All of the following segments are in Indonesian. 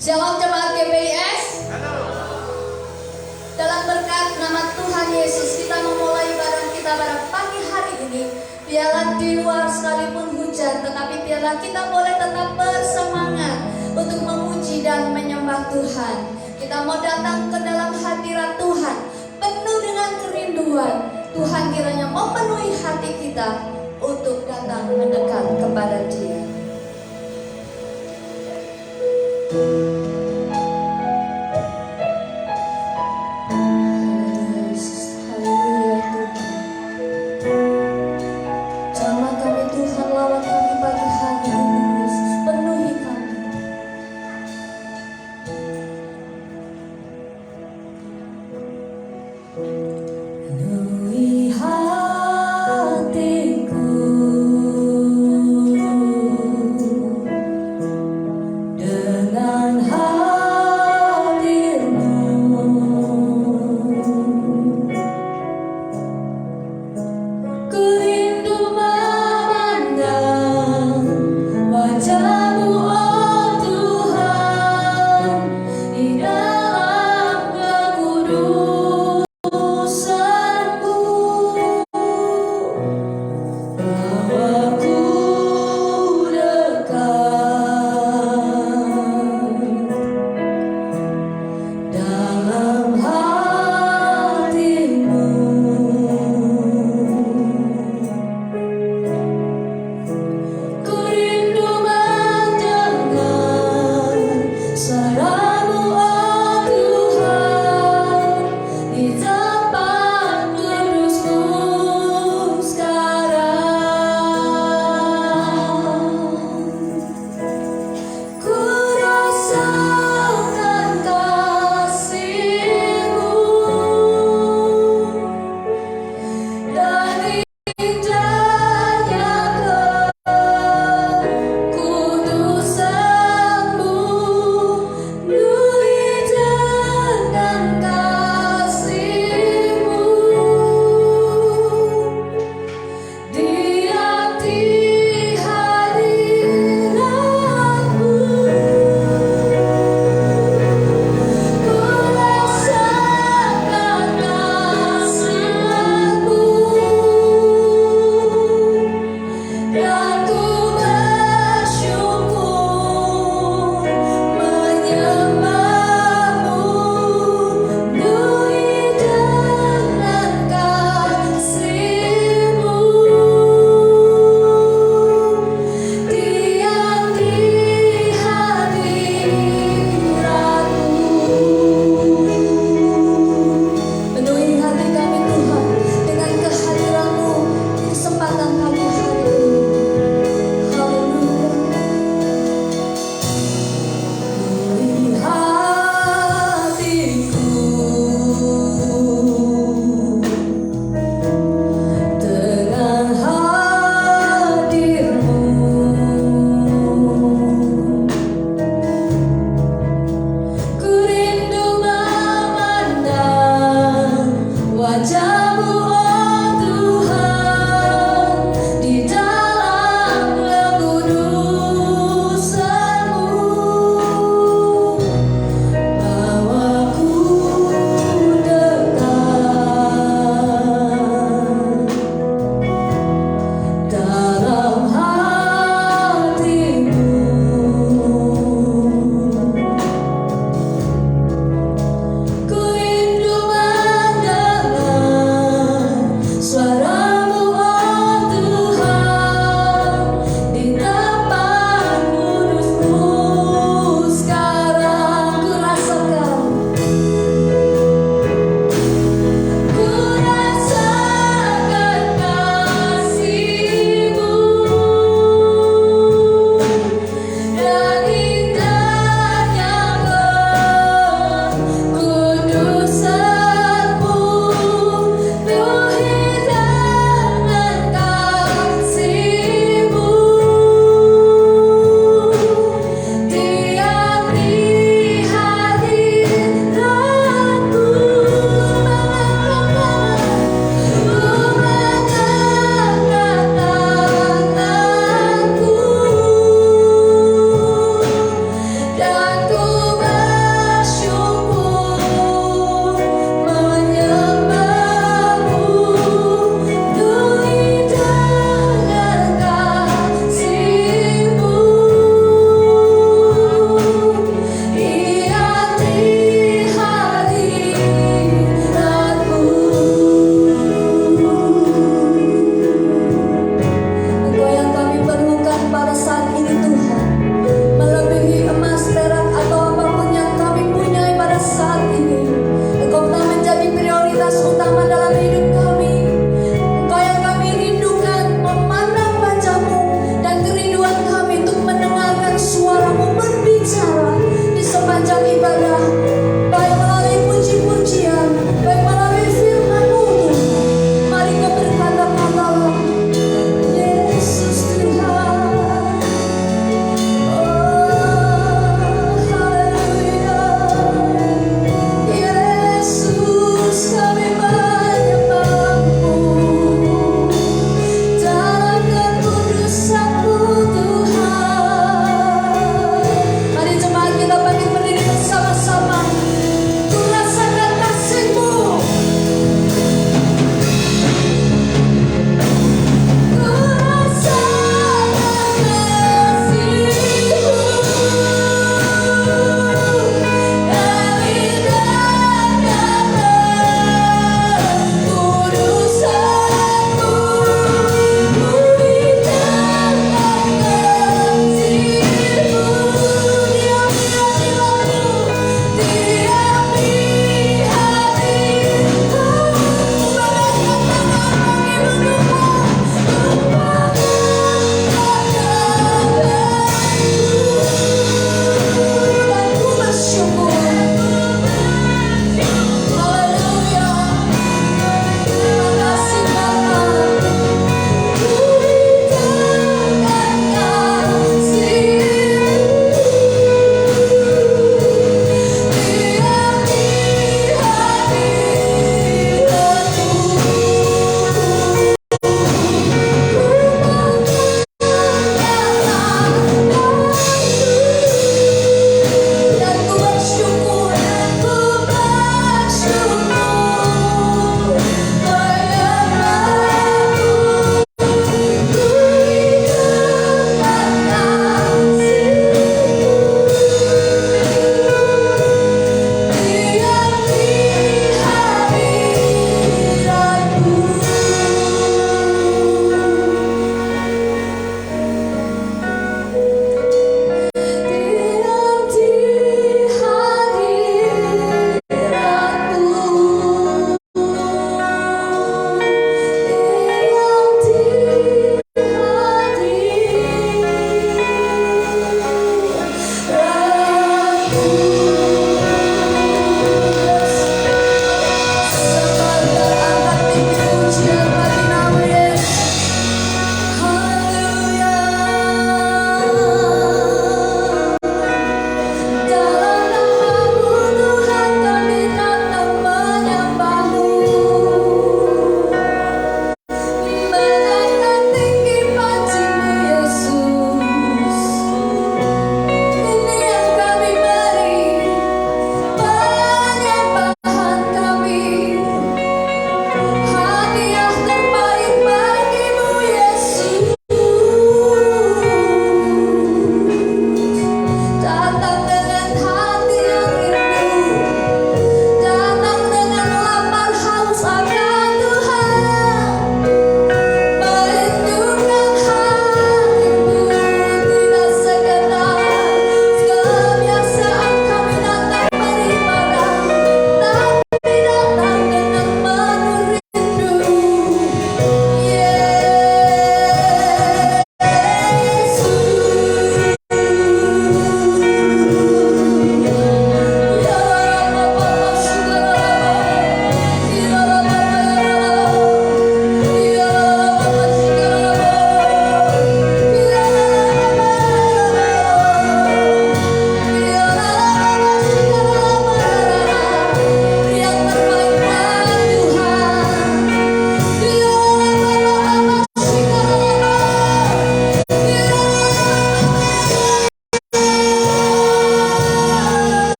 Shalom jemaat GPIS. Dalam berkat nama Tuhan Yesus, kita memulai ibadah kita pada pagi hari ini. Biarlah di luar sekalipun hujan, tetapi biarlah kita boleh tetap bersemangat untuk memuji dan menyembah Tuhan. Kita mau datang ke dalam hadirat Tuhan, penuh dengan kerinduan. Tuhan kiranya memenuhi hati kita untuk datang mendekat kepada Dia.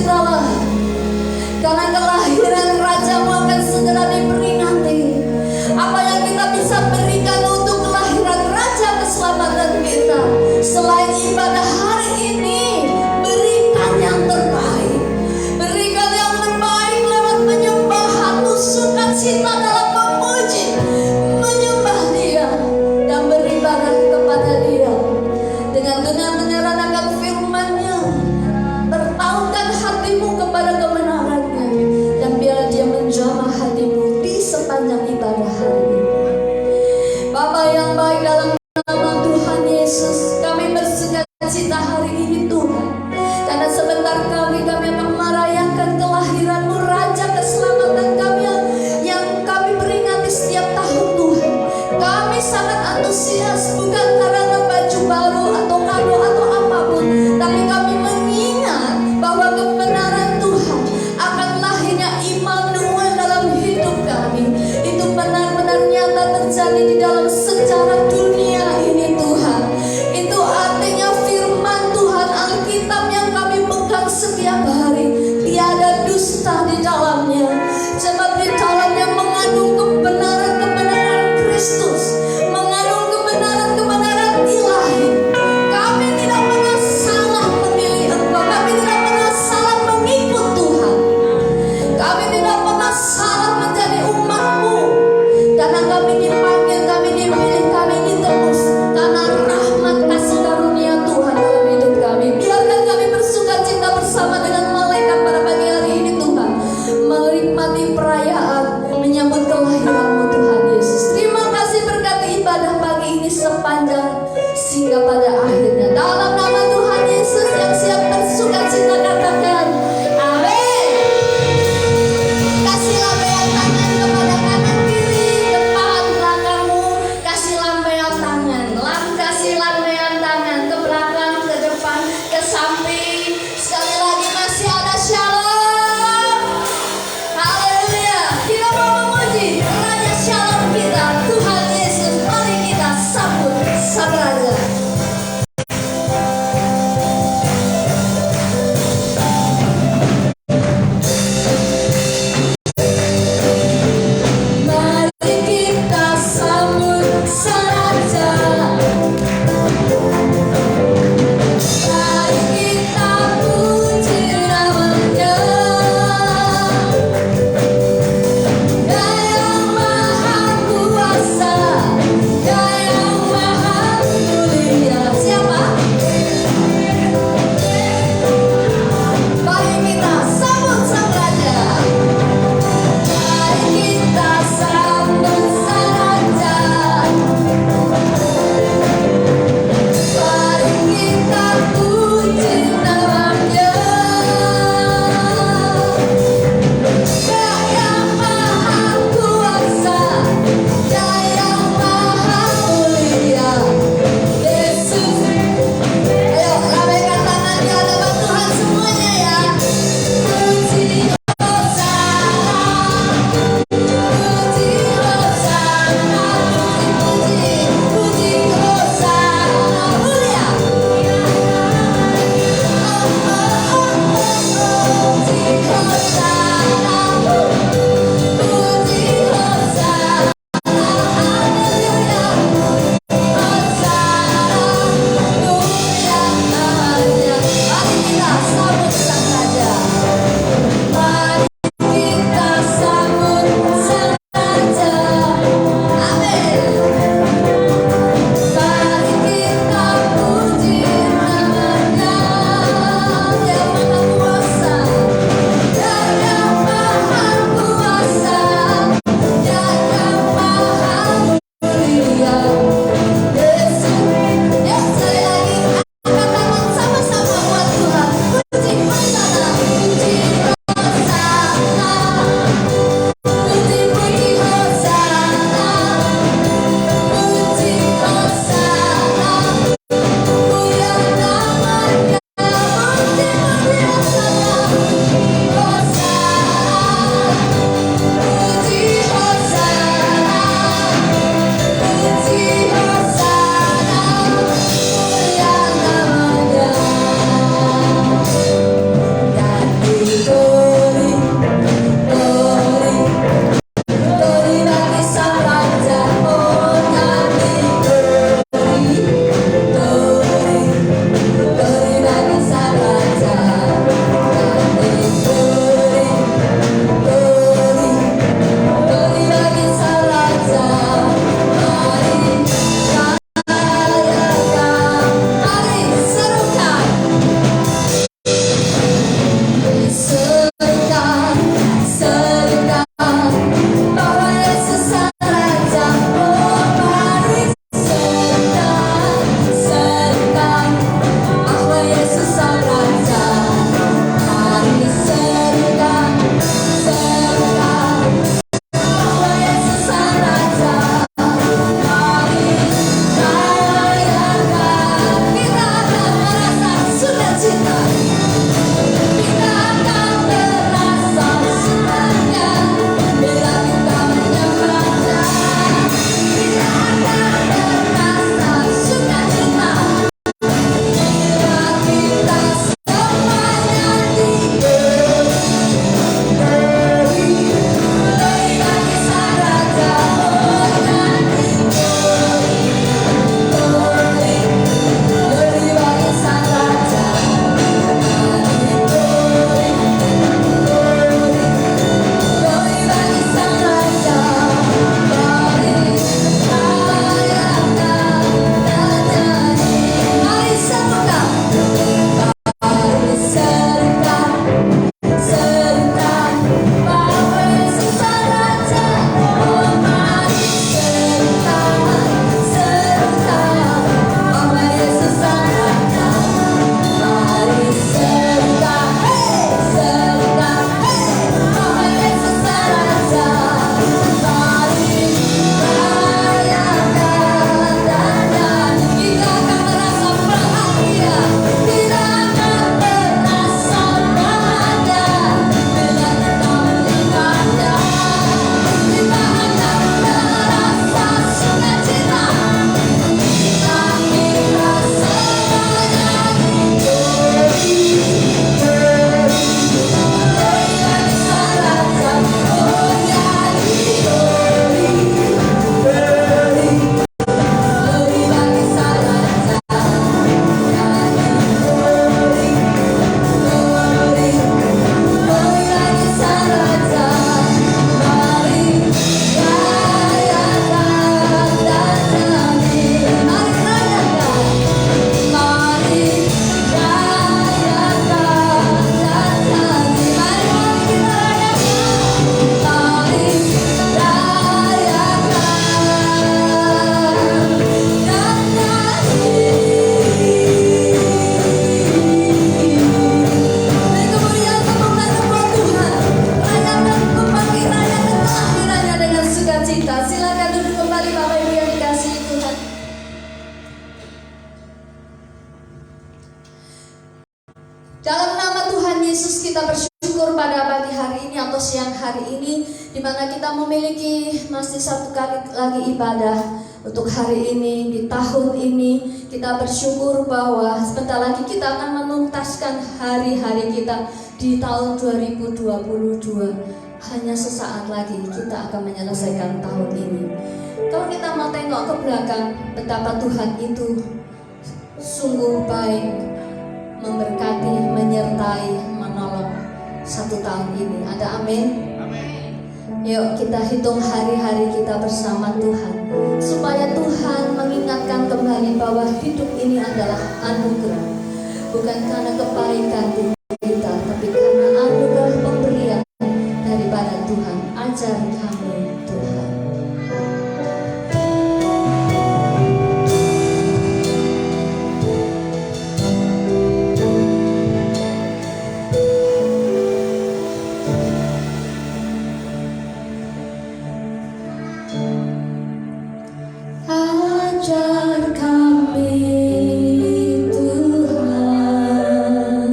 bersukacitalah, karena kelahiran Rajamu akan segera diperingati. Apa yang kita bisa berikan untuk kelahiran Raja keselamatan kita selain ibadah hari ini? Berikan yang terbaik, berikan yang terbaik lewat penyembahan, sukacita dalam memuji, menyembah Dia dan beribadah kepada Dia dengan benar-benar akan firman-Nya. Bertautkan hatimu kepada kebenarannya, dan biar Dia menjamah hatimu di sepanjang ibadah hari ini. Bapa yang baik, dalam nama Tuhan Yesus, kami bersukacita hari ini Tuhan, karena sebentar kami akan merayakan kelahiran-Mu, Raja keselamatan kami yang kami peringati setiap tahun Tuhan. Kami sangat antusias, bukan karena baju baru atau kado atau apapun, tapi kami mengingat bahwa kebenaran Tuhan akan lahirnya Immanuel dalam hidup kami. Itu benar-benar nyata terjadi di dalam sejarah dunia ini Tuhan. Itu artinya firman Tuhan, Alkitab yang kami pegang setiap hari Dalam nama Tuhan Yesus kita bersyukur pada pagi hari ini atau siang hari ini, di mana kita memiliki masih satu kali lagi ibadah untuk hari ini. Di tahun ini kita bersyukur bahwa sebentar lagi kita akan menuntaskan hari-hari kita di tahun 2022. Hanya sesaat lagi kita akan menyelesaikan tahun ini. Kalau kita mau tengok ke belakang, betapa Tuhan itu sungguh baik, memberkati, menyertai, menolong satu tahun ini. Ada amin? Amin. Yuk kita hitung hari-hari kita bersama Tuhan, supaya Tuhan mengingatkan kembali bahwa hidup ini adalah anugerah, bukan karena kebaikan kita, tapi karena anugerah pemberian daripada Tuhan. Ajar kami Tuhan. Ajar kami Tuhan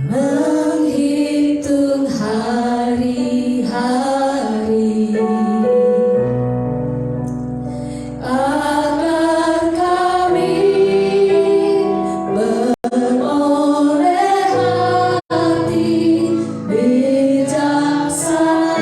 menghitung hari-hari, agar kami beroleh hati bijaksana.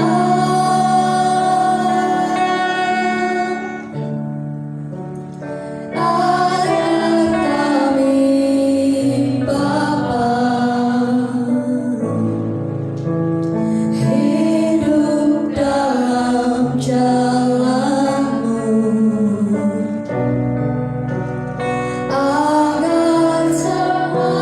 Agar semua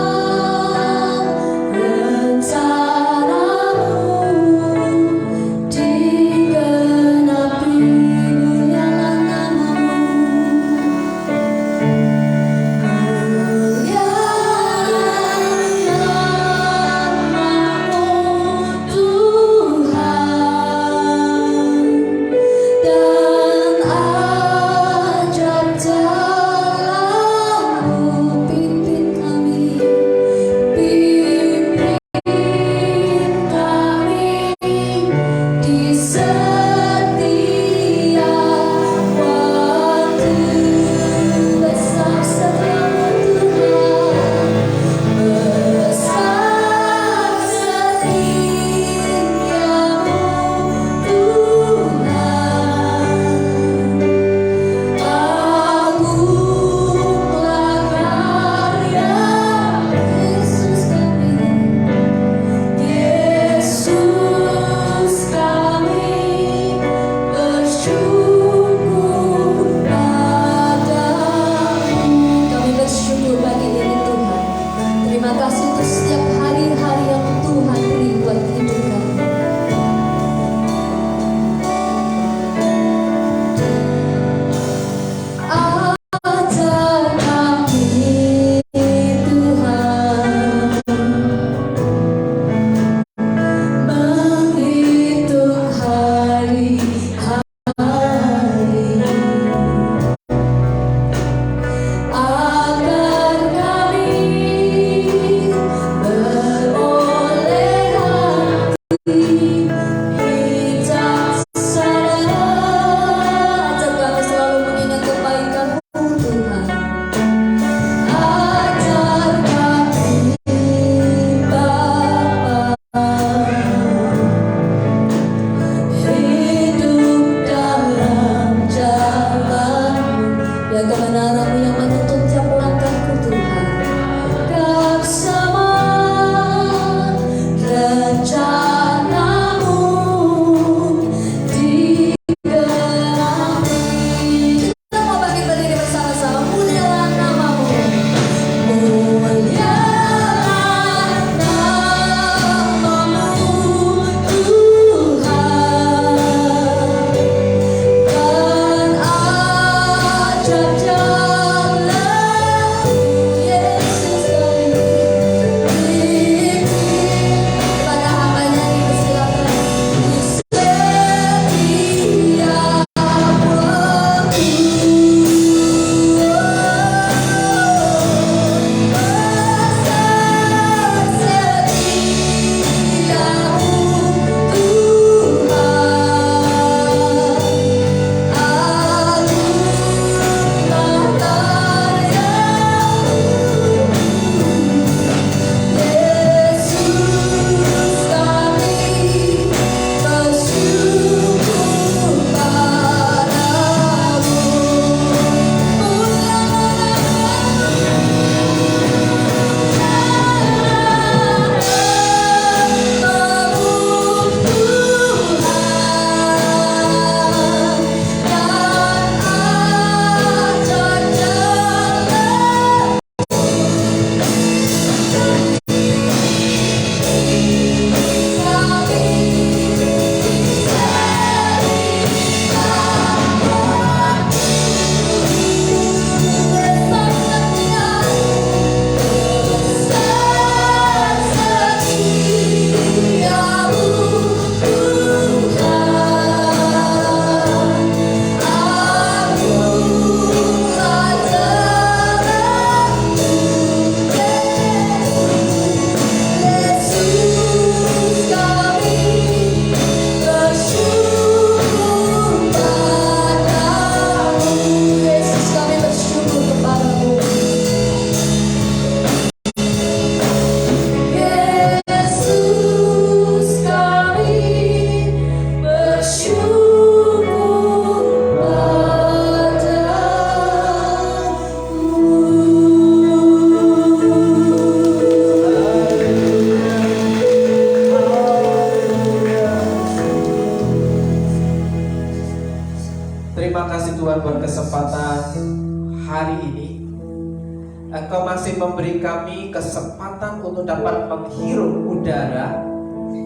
memberi kami kesempatan untuk dapat menghirup udara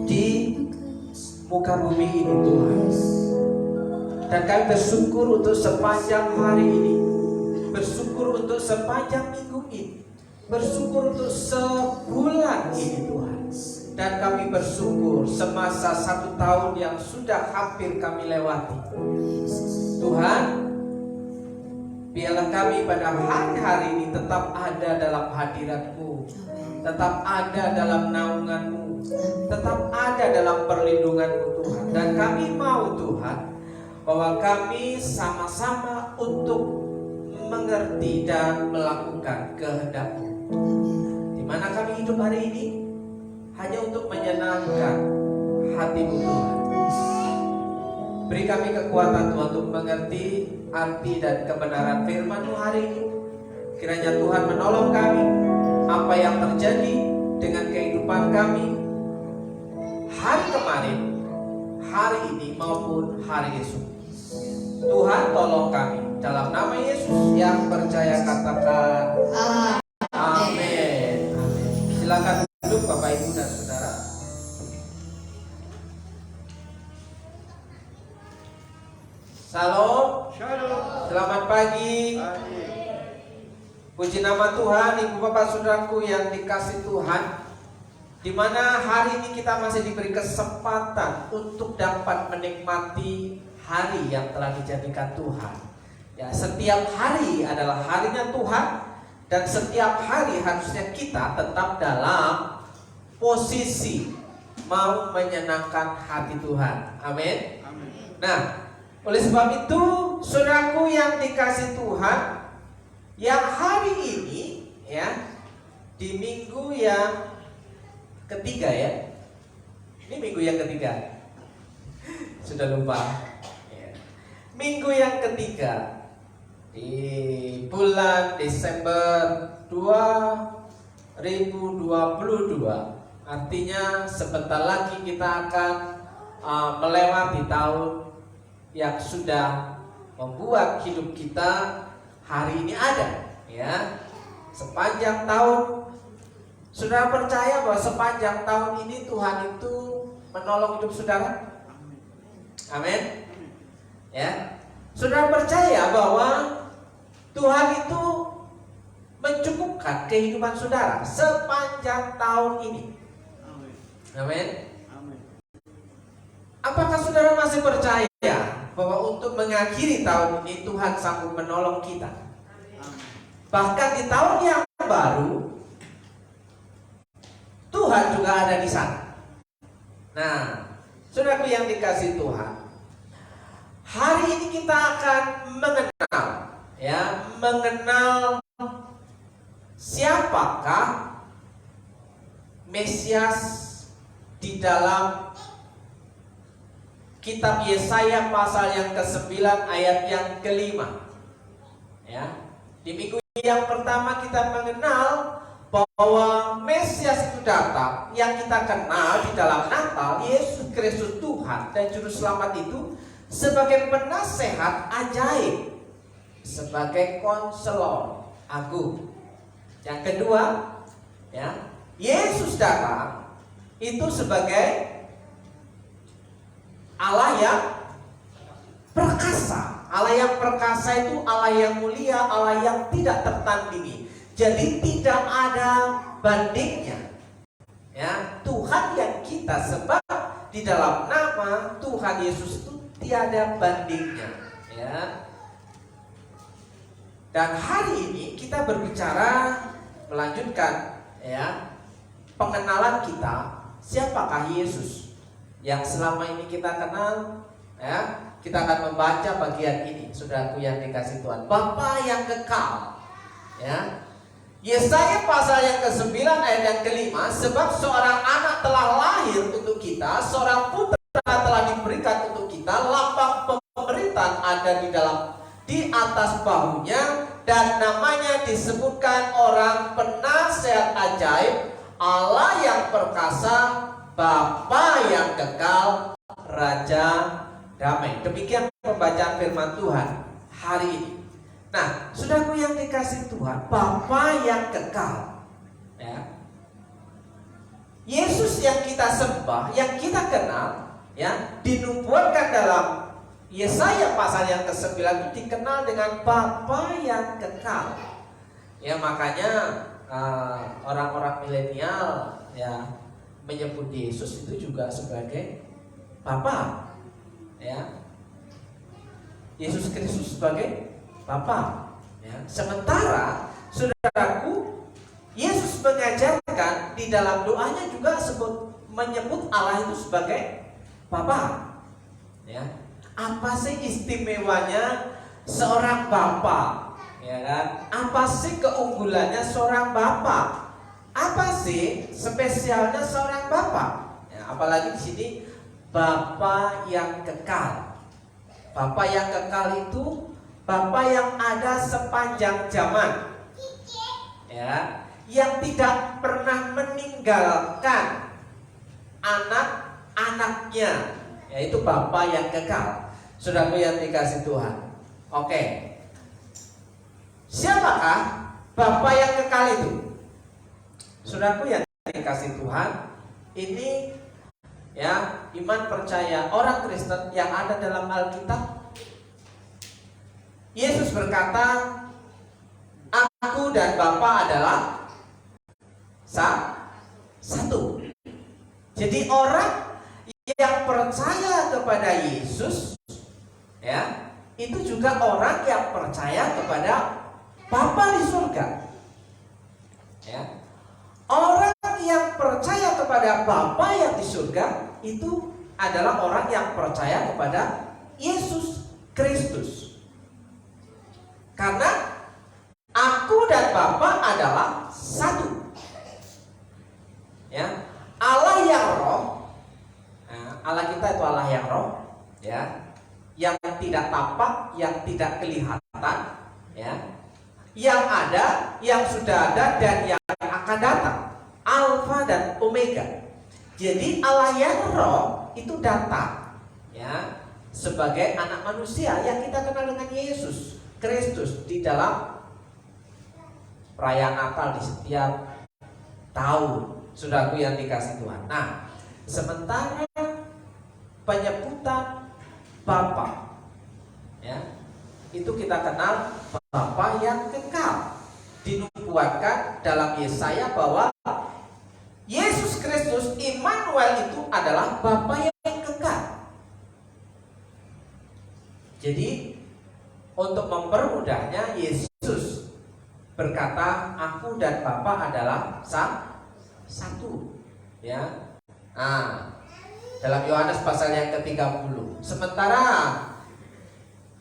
di muka bumi ini Tuhan. Dan kami bersyukur untuk sepanjang hari ini, bersyukur untuk sepanjang minggu ini, bersyukur untuk sebulan ini Tuhan. Dan kami bersyukur semasa 1 tahun yang sudah hampir kami lewati. Tuhan, biarlah kami pada hari-hari ini tetap ada dalam hadirat-Mu, tetap ada dalam naungan-Mu, tetap ada dalam perlindungan-Mu Tuhan. Dan kami mau Tuhan, bahwa kami sama-sama untuk mengerti dan melakukan kehendak-Mu. Di mana kami hidup hari ini hanya untuk menyenangkan hati-Mu Tuhan. Beri kami kekuatan Tuhan untuk mengerti arti dan kebenaran firman-Mu hari ini. Kiranya Tuhan menolong kami apa yang terjadi dengan kehidupan kami hari kemarin, hari ini maupun hari esok. Tuhan tolong kami. Dalam nama Yesus yang percaya katakan amin. Silakan duduk Bapak Ibu dan Saudara. Salam. Selamat pagi. Puji nama Tuhan, Ibu Bapak Saudaraku yang dikasih Tuhan. Di mana hari ini kita masih diberi kesempatan untuk dapat menikmati hari yang telah dijadikan Tuhan. Ya, setiap hari adalah harinya Tuhan, dan setiap hari harusnya kita tetap dalam posisi mau menyenangkan hati Tuhan. Amin. Nah, oleh sebab itu, saudaraku yang dikasih Tuhan, yang hari ini ya, di minggu yang ketiga ya. Ini minggu yang ketiga. Sudah lupa. Minggu yang ketiga di bulan Desember 2022. Artinya sebentar lagi kita akan melewati tahun yang sudah membuat hidup kita hari ini ada, ya. Sepanjang tahun, saudara percaya bahwa sepanjang tahun ini Tuhan itu menolong hidup saudara? Amin. Ya, saudara percaya bahwa Tuhan itu mencukupkan kehidupan saudara sepanjang tahun ini? Amin. Apakah saudara masih percaya bahwa untuk mengakhiri tahun ini Tuhan sanggup menolong kita? Bahkan di tahun yang baru Tuhan juga ada di sana. Nah, saudaraku yang dikasih Tuhan, hari ini kita akan mengenal siapakah Mesias di dalam kitab Yesaya pasal yang ke-9 ayat yang ke-5. Ya, di minggu yang pertama kita mengenal bahwa Mesias itu datang, yang kita kenal di dalam Natal, Yesus Kristus Tuhan dan Juru Selamat itu sebagai penasehat ajaib, sebagai konselor agung. Yang kedua, ya, Yesus datang itu sebagai Allah yang perkasa. Allah yang perkasa itu Allah yang mulia, Allah yang tidak tertandingi. Jadi tidak ada bandingnya. Ya, Tuhan yang kita sembah di dalam nama Tuhan Yesus itu tiada bandingnya. Ya. Dan hari ini kita berbicara melanjutkan ya pengenalan kita siapakah Yesus yang selama ini kita kenal ya. Kita akan membaca bagian ini, saudaraku yang dikasih Tuhan. Bapa yang kekal. Ya. Yesaya pasal yang ke-9 ayat yang ke-5, sebab seorang anak telah lahir untuk kita, seorang putra telah diberikan untuk kita, lambang pemerintahan ada di atas bahunya, dan namanya disebutkan orang penasihat ajaib, Allah yang perkasa, Bapa yang kekal, Raja damai. Demikian pembacaan firman Tuhan hari ini. Nah, saudaraku yang dikasih Tuhan, Bapa yang kekal. Ya. Yesus yang kita sembah, yang kita kenal, ya, dinubuatkan dalam Yesaya pasal yang ke-9 itu dikenal dengan Bapa yang kekal. Ya, makanya orang-orang milenial ya menyebut Yesus itu juga sebagai Bapa. Ya. Yesus Kristus sebagai Bapa. Ya. Sementara saudaraku, Yesus mengajarkan di dalam doanya juga menyebut Allah itu sebagai Bapa. Ya. Apa sih istimewanya seorang Bapa? Ya kan? Apa sih keunggulannya seorang Bapa? Apa sih spesialnya seorang Bapa? Ya, apalagi di sini Bapa yang kekal. Bapa yang kekal itu Bapa yang ada sepanjang zaman. Ya, yang tidak pernah meninggalkan anak-anaknya, yaitu Bapa yang kekal. Saudaraku yang dikasih Tuhan. Oke. Siapakah Bapa yang kekal itu? Saudaraku yang dikasih Tuhan, ini ya iman percaya orang Kristen yang ada dalam Alkitab. Yesus berkata, aku dan Bapa adalah satu. Jadi orang yang percaya kepada Yesus, ya, itu juga orang yang percaya kepada Bapa di surga. Ya. Orang yang percaya kepada Bapa yang di surga itu adalah orang yang percaya kepada Yesus Kristus. Karena aku dan Bapa adalah satu. Ya. Allah yang roh. Nah, Allah kita itu Allah yang roh, ya. Yang tidak tampak, yang tidak kelihatan, ya. Yang ada, yang sudah ada, dan yang akan datang, Alfa dan Omega. Jadi Allah yang roh itu datang, ya, sebagai anak manusia yang kita kenal dengan Yesus Kristus di dalam perayaan Natal di setiap tahun. Saudaraku yang dikasih Tuhan. Nah, sementara penyebutan Bapa, ya, itu kita kenal Bapa yang kekal. Dinubuatkan dalam Yesaya bahwa Yesus Kristus Immanuel itu adalah Bapa yang kekal. Jadi untuk mempermudahnya, Yesus berkata, aku dan Bapa adalah satu. Ya. Nah, dalam Yohanes pasal yang ke-30. Sementara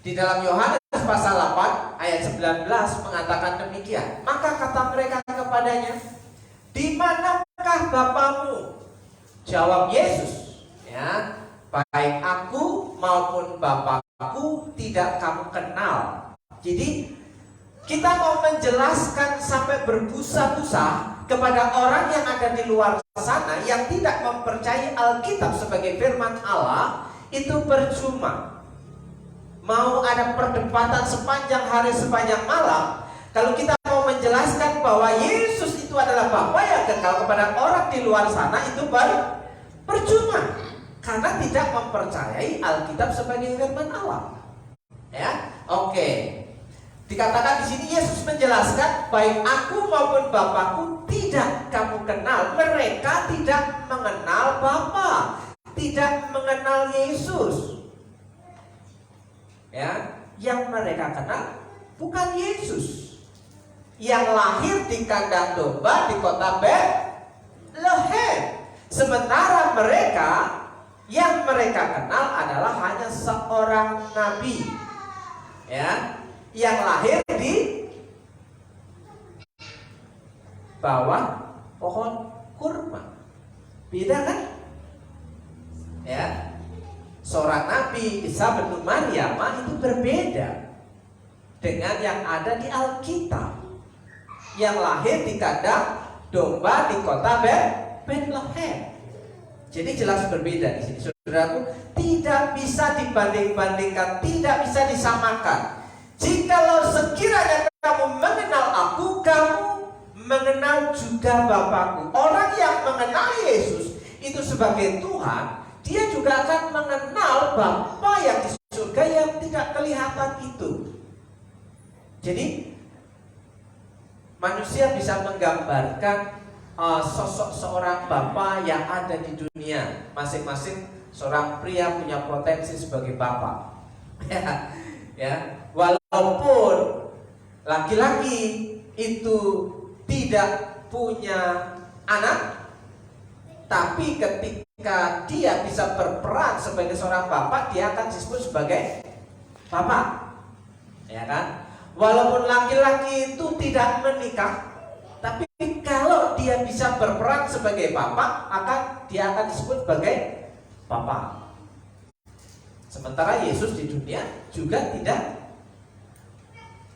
di dalam Yohanes pasal 8 ayat 19 mengatakan demikian. Maka kata mereka kepadanya, di manakah Bapamu? Jawab Yesus, ya, baik aku maupun Bapakku tidak kamu kenal. Jadi kita mau menjelaskan sampai berbusa-busa kepada orang yang ada di luar sana yang tidak mempercayai Alkitab sebagai firman Allah, itu percuma. Mau ada perdebatan sepanjang hari sepanjang malam, kalau kita mau menjelaskan bahwa Yesus itu adalah Bapa yang kekal kepada orang di luar sana, itu percuma, karena tidak mempercayai Alkitab sebagai firman Allah. Ya, oke. Dikatakan di sini Yesus menjelaskan, baik aku maupun Bapakku tidak kamu kenal. Mereka tidak mengenal Bapa, tidak mengenal Yesus. Ya, yang mereka kenal bukan Yesus yang lahir di kandang domba di kota Betlehem. Sementara mereka yang mereka kenal adalah hanya seorang nabi, ya, yang lahir di bawah pohon kurma. Beda kan? Ya. Seorang nabi Isa bin Maryam itu berbeda dengan yang ada di Alkitab, yang lahir di kandang domba di kota Betlehem. Jadi jelas berbeda di sini, saudaraku. Tidak bisa dibanding-bandingkan, tidak bisa disamakan. Jikalau sekiranya kamu mengenal aku, kamu mengenal juga Bapakku. Orang yang mengenal Yesus itu sebagai Tuhan, dia juga akan mengenal Bapa yang di surga yang tidak kelihatan itu. Jadi manusia bisa menggambarkan sosok seorang Bapa yang ada di dunia. Masing-masing seorang pria punya potensi sebagai Bapa. Ya, walaupun laki-laki itu tidak punya anak, tapi ketika dia bisa berperan sebagai seorang bapak, dia akan disebut sebagai bapak, ya kan? Walaupun laki-laki itu tidak menikah, tapi kalau dia bisa berperan sebagai bapak, dia akan disebut sebagai bapak. Sementara Yesus di dunia juga tidak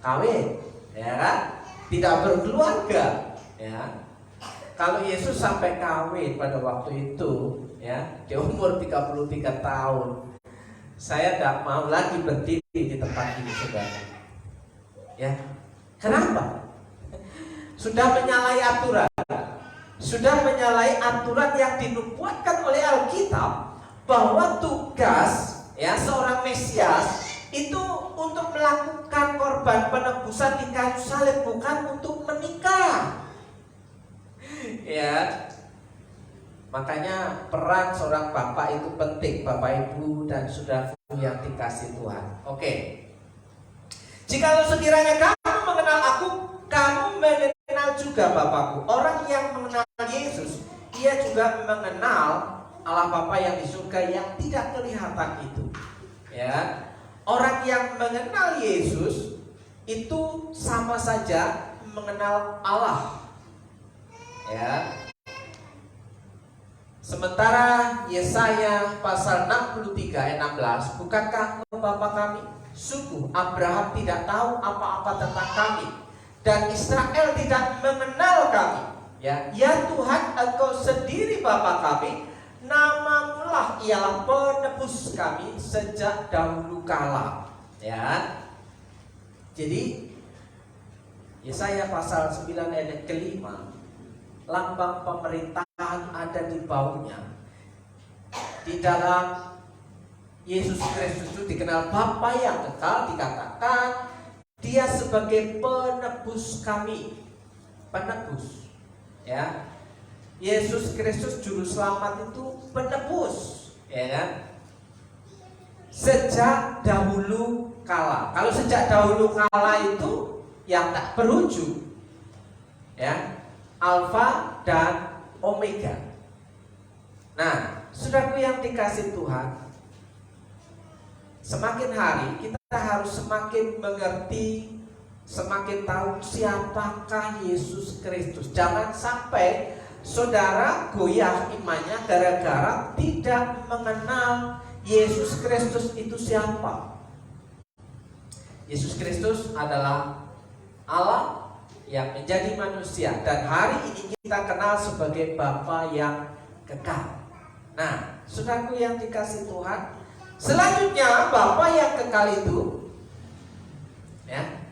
kawin, ya kan? Tidak berkeluarga, ya. Kalau Yesus sampai kawin pada waktu itu, ya, di umur 33 tahun, saya tidak mau lagi berdiri di tempat ini, saudara. Ya, kenapa? Sudah menyalahi aturan, sudah menyalahi aturan yang dinubuatkan oleh Alkitab bahwa tugas, ya, seorang Mesias itu untuk melakukan korban penebusan di kayu salib, bukan untuk menikah. Ya, makanya peran seorang bapak itu penting, bapak ibu dan saudaraku yang dikasih Tuhan. Oke. Jikalau sekiranya kamu mengenal aku, kamu mengenal juga Bapakku. Orang yang mengenal Yesus, ia juga mengenal Allah Bapa yang di surga yang tidak kelihatan itu. Ya, orang yang mengenal Yesus itu sama saja mengenal Allah. Ya. Sementara Yesaya pasal 63 ayat 16, bukankah engkau Bapa kami? Sungguh Abraham tidak tahu apa-apa tentang kami, dan Israel tidak mengenal kami. Ya, ya Tuhan, engkau sendiri Bapa kami, namamu lah ialah penebus kami sejak dahulu kala. Ya. Jadi Yesaya pasal 9 ayat kelima, lambang pemerintahan ada di baunya. Di dalam Yesus Kristus itu dikenal Bapa yang kekal, dikatakan dia sebagai penebus kami. Penebus, ya. Yesus Kristus juru selamat itu penebus, ya kan? Sejak dahulu kala. Kalau sejak dahulu kala itu yang tak berujung, ya, Alfa dan Omega. Nah, saudaraku yang dikasih Tuhan, semakin hari kita harus semakin mengerti, semakin tahu siapakah Yesus Kristus. Jangan sampai saudara goyah imannya gara-gara tidak mengenal Yesus Kristus itu siapa. Yesus Kristus adalah Allah yang menjadi manusia, dan hari ini kita kenal sebagai Bapa yang kekal. Nah, saudaraku yang dikasih Tuhan, selanjutnya Bapa yang kekal itu, ya,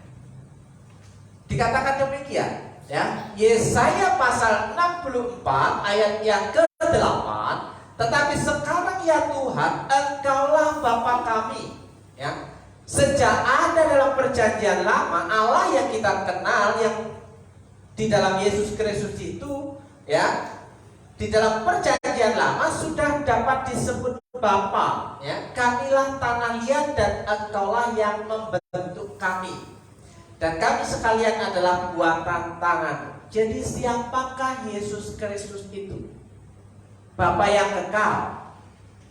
dikatakan demikian, ya. Yesaya pasal 64 ayat yang ke-8, tetapi sekarang ya Tuhan, engkaulah Bapa kami, ya. Sejak ada dalam perjanjian lama, Allah yang kita kenal yang di dalam Yesus Kristus itu, ya, di dalam perjanjian lama sudah dapat disebut Bapa, ya. Kamilah tanah liat dan engkaulah yang membentuk kami, dan kami sekalian adalah buatan tangan. Jadi siapakah Yesus Kristus itu? Bapa yang kekal.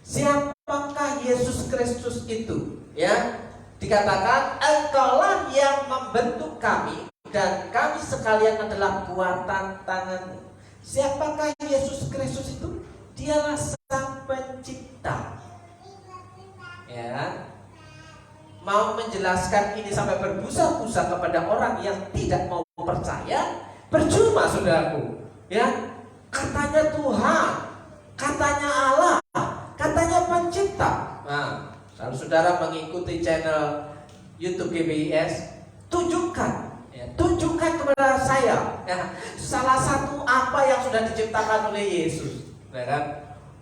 Siapakah Yesus Kristus itu? Ya, dikatakan engkaulah yang membentuk kami dan kami sekalian adalah buatan tanganmu. Siapakah Yesus Kristus itu? Dialah Sang Pencipta. Ya. Mau menjelaskan ini sampai berbusa-busa kepada orang yang tidak mau percaya, percuma saudaraku. Ya, katanya Tuhan, katanya Allah, katanya Pencipta. Nah, kalau saudara mengikuti channel YouTube GBIS, tunjukkan Ya, tunjukkan kepada saya ya, salah satu apa yang sudah diciptakan oleh Yesus, ya kan?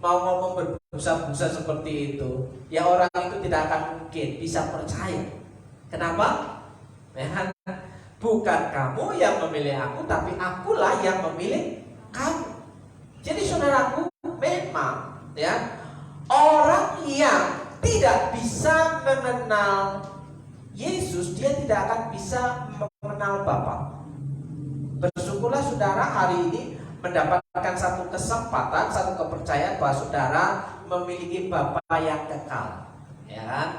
Mau ngomong berbusa-busa seperti itu, ya orang itu tidak akan mungkin bisa percaya. Kenapa? Ya, bukan kamu yang memilih aku, tapi akulah yang memilih kamu. Jadi saudaraku, memang ya orang yang tidak bisa mengenal Yesus, dia tidak akan bisa mengenal Bapa. Bersyukurlah saudara hari ini mendapatkan satu kesempatan, satu kepercayaan bahwa saudara memiliki Bapa yang kekal, ya kan?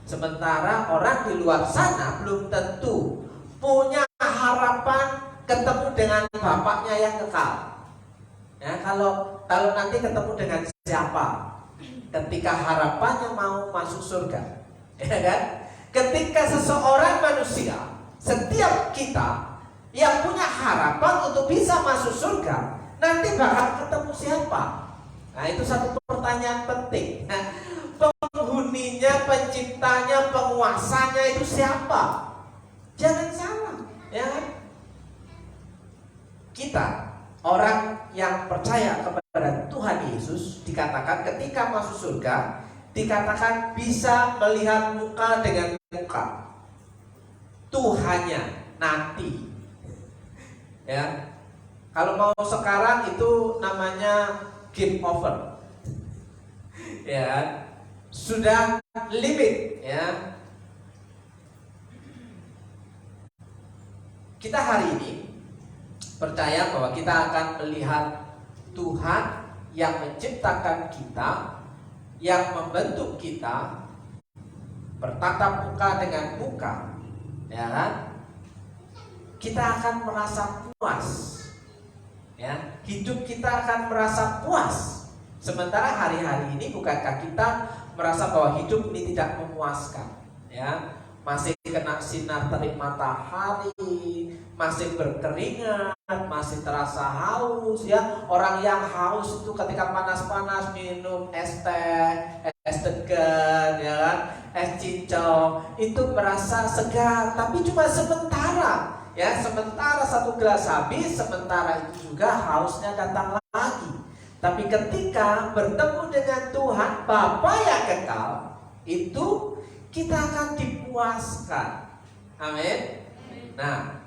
Sementara orang di luar sana belum tentu punya harapan ketemu dengan Bapaknya yang kekal. Ya, kalau nanti ketemu dengan siapa? Ketika harapannya mau masuk surga, ya kan? Ketika seseorang manusia, setiap kita yang punya harapan untuk bisa masuk surga, nanti bakal ketemu siapa? Nah, itu satu pertanyaan penting. Nah, penghuninya, penciptanya, penguasanya itu siapa? Jangan salah, ya. Kita orang yang percaya kepada Tuhan Yesus dikatakan ketika masuk surga, dikatakan bisa melihat muka dengan muka Tuhannya nanti. Ya, kalau mau sekarang itu namanya game over. Ya, sudah limit. Ya, kita hari ini percaya bahwa kita akan melihat Tuhan yang menciptakan kita, yang membentuk kita, bertatap muka dengan muka, ya kan? Kita akan merasa puas, ya, hidup kita akan merasa puas. Sementara hari-hari ini bukankah kita merasa bahwa hidup ini tidak memuaskan, ya? Masih kena sinar terik matahari, masih berkeringat, masih terasa haus, ya. Orang yang haus itu ketika panas-panas minum es teh, es degan, ya kan, es cincau, itu merasa segar, tapi cuma sementara. Ya, sementara satu gelas habis, sementara itu juga hausnya datang lagi. Tapi ketika bertemu dengan Tuhan Bapa yang kekal, itu kita akan dipuaskan. Amin. Nah,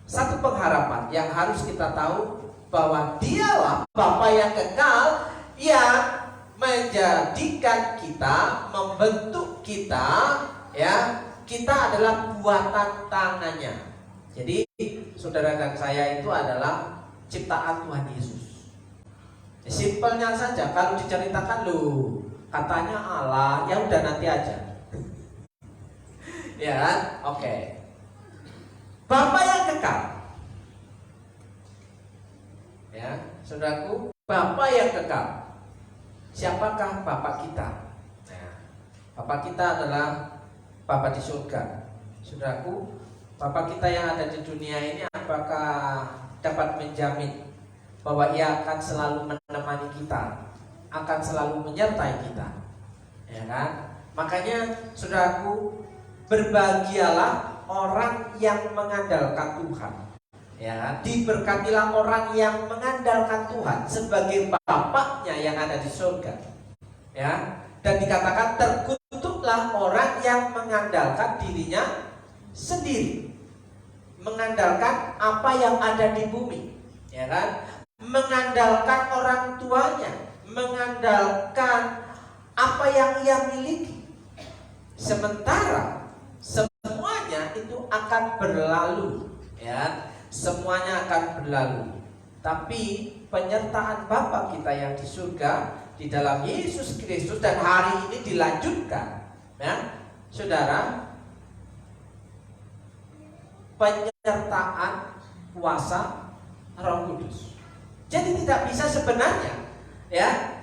satu pengharapan yang harus kita tahu bahwa Dialah Bapa yang kekal yang menjadikan kita, membentuk kita, ya, kita adalah buatan tangannya. Jadi saudara dan saya itu adalah ciptaan Tuhan Yesus. Simpelnya saja, kalau diceritakan loh, katanya Allah, ya udah nanti aja. Ya kan? Oke. Bapa yang kekal. Ya, saudaraku, Bapa yang kekal. Siapakah Bapa kita? Nah, Bapa kita adalah Bapa di surga. Saudaraku, Bapa kita yang ada di dunia ini apakah dapat menjamin bahwa Ia akan selalu menemani kita, akan selalu menyertai kita, ya kan? Makanya saudaraku, berbahagialah orang yang mengandalkan Tuhan, ya. Diberkatilah orang yang mengandalkan Tuhan sebagai Bapaknya yang ada di surga, ya. Dan dikatakan terkutuklah orang yang mengandalkan dirinya sendiri, mengandalkan apa yang ada di bumi, ya kan? Mengandalkan orang tuanya, mengandalkan apa yang ia miliki. Sementara semuanya itu akan berlalu, ya. Semuanya akan berlalu. Tapi penyertaan Bapa kita yang di surga di dalam Yesus Kristus dan hari ini dilanjutkan, ya. Saudara, penyertaan kuasa Roh Kudus. Jadi tidak bisa sebenarnya, ya,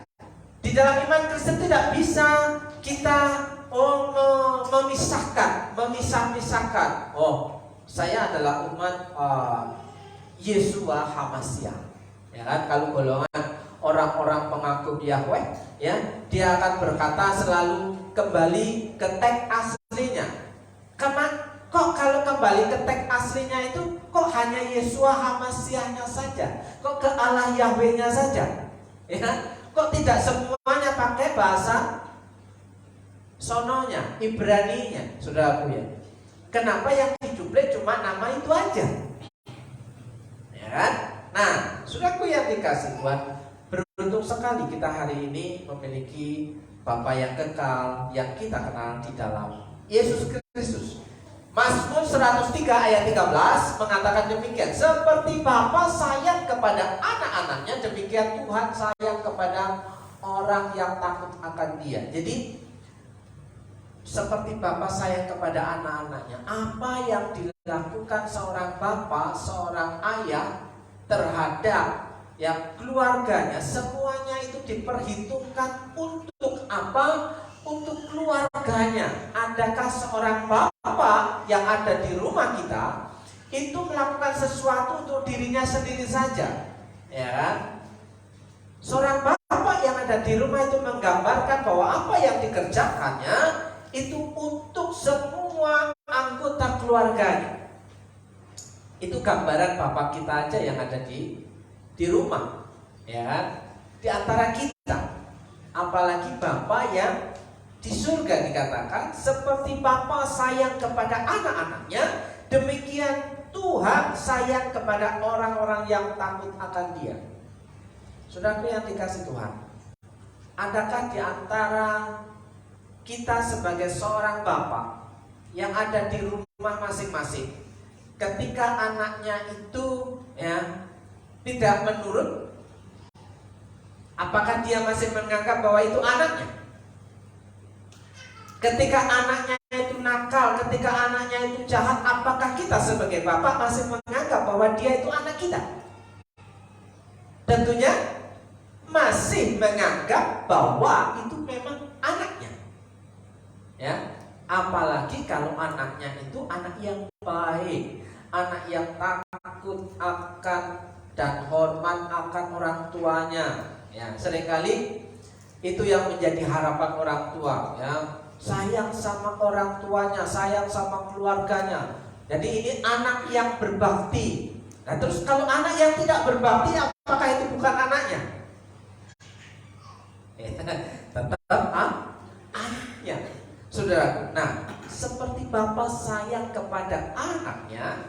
di dalam iman Kristen tidak bisa kita memisah-misahkan. Oh, saya adalah umat Yeshua HaMashiach, ya kan? Kalau golongan orang-orang pengagum Yahweh, ya, dia akan berkata selalu kembali ke teks aslinya. kok kalau kembali ke teks aslinya itu kok hanya Yeshua HaMasyiahnya saja, kok ke Allah Yahweh-nya saja, ya? Kok tidak semuanya pakai bahasa sononya, Ibrani-nya, saudaraku ya? Kenapa yang diduplik cuma nama itu aja? Ya kan? Nah, saudaraku yang dikasih Tuhan, beruntung sekali kita hari ini memiliki Bapa yang kekal yang kita kenal di dalam Yesus Kristus. Mazmur 103 ayat 13 mengatakan demikian, seperti Bapa sayang kepada anak-anaknya, demikian Tuhan sayang kepada orang yang takut akan Dia. Jadi seperti Bapa sayang kepada anak-anaknya, apa yang dilakukan seorang bapa, seorang ayah terhadap yang keluarganya, semuanya itu diperhitungkan untuk apa? Untuk keluarganya. Adakah seorang bapa yang ada di rumah kita itu melakukan sesuatu untuk dirinya sendiri saja? Ya kan? Seorang bapa yang ada di rumah itu menggambarkan bahwa apa yang dikerjakannya itu untuk semua anggota keluarganya. Itu gambaran bapa kita aja yang ada di rumah, ya kan? Di antara kita, apalagi Bapa yang di surga dikatakan seperti Bapa sayang kepada anak-anaknya, demikian Tuhan sayang kepada orang-orang yang takut akan Dia. Saudaraku yang dikasih Tuhan, adakah di antara kita sebagai seorang bapa yang ada di rumah masing-masing, ketika anaknya itu ya tidak menurut, apakah dia masih menganggap bahwa itu anaknya? Ketika anaknya itu nakal, ketika anaknya itu jahat, apakah kita sebagai bapak masih menganggap bahwa dia itu anak kita? Tentunya masih menganggap bahwa itu memang anaknya, ya. Apalagi kalau anaknya itu anak yang baik, anak yang takut akan dan hormat akan orang tuanya, ya. Seringkali itu yang menjadi harapan orang tua, ya. Sayang sama orang tuanya, sayang sama keluarganya. Jadi ini anak yang berbakti. Nah, terus kalau anak yang tidak berbakti, apakah itu bukan anaknya? Tetap anaknya, saudara. Nah, seperti Bapa sayang kepada anaknya,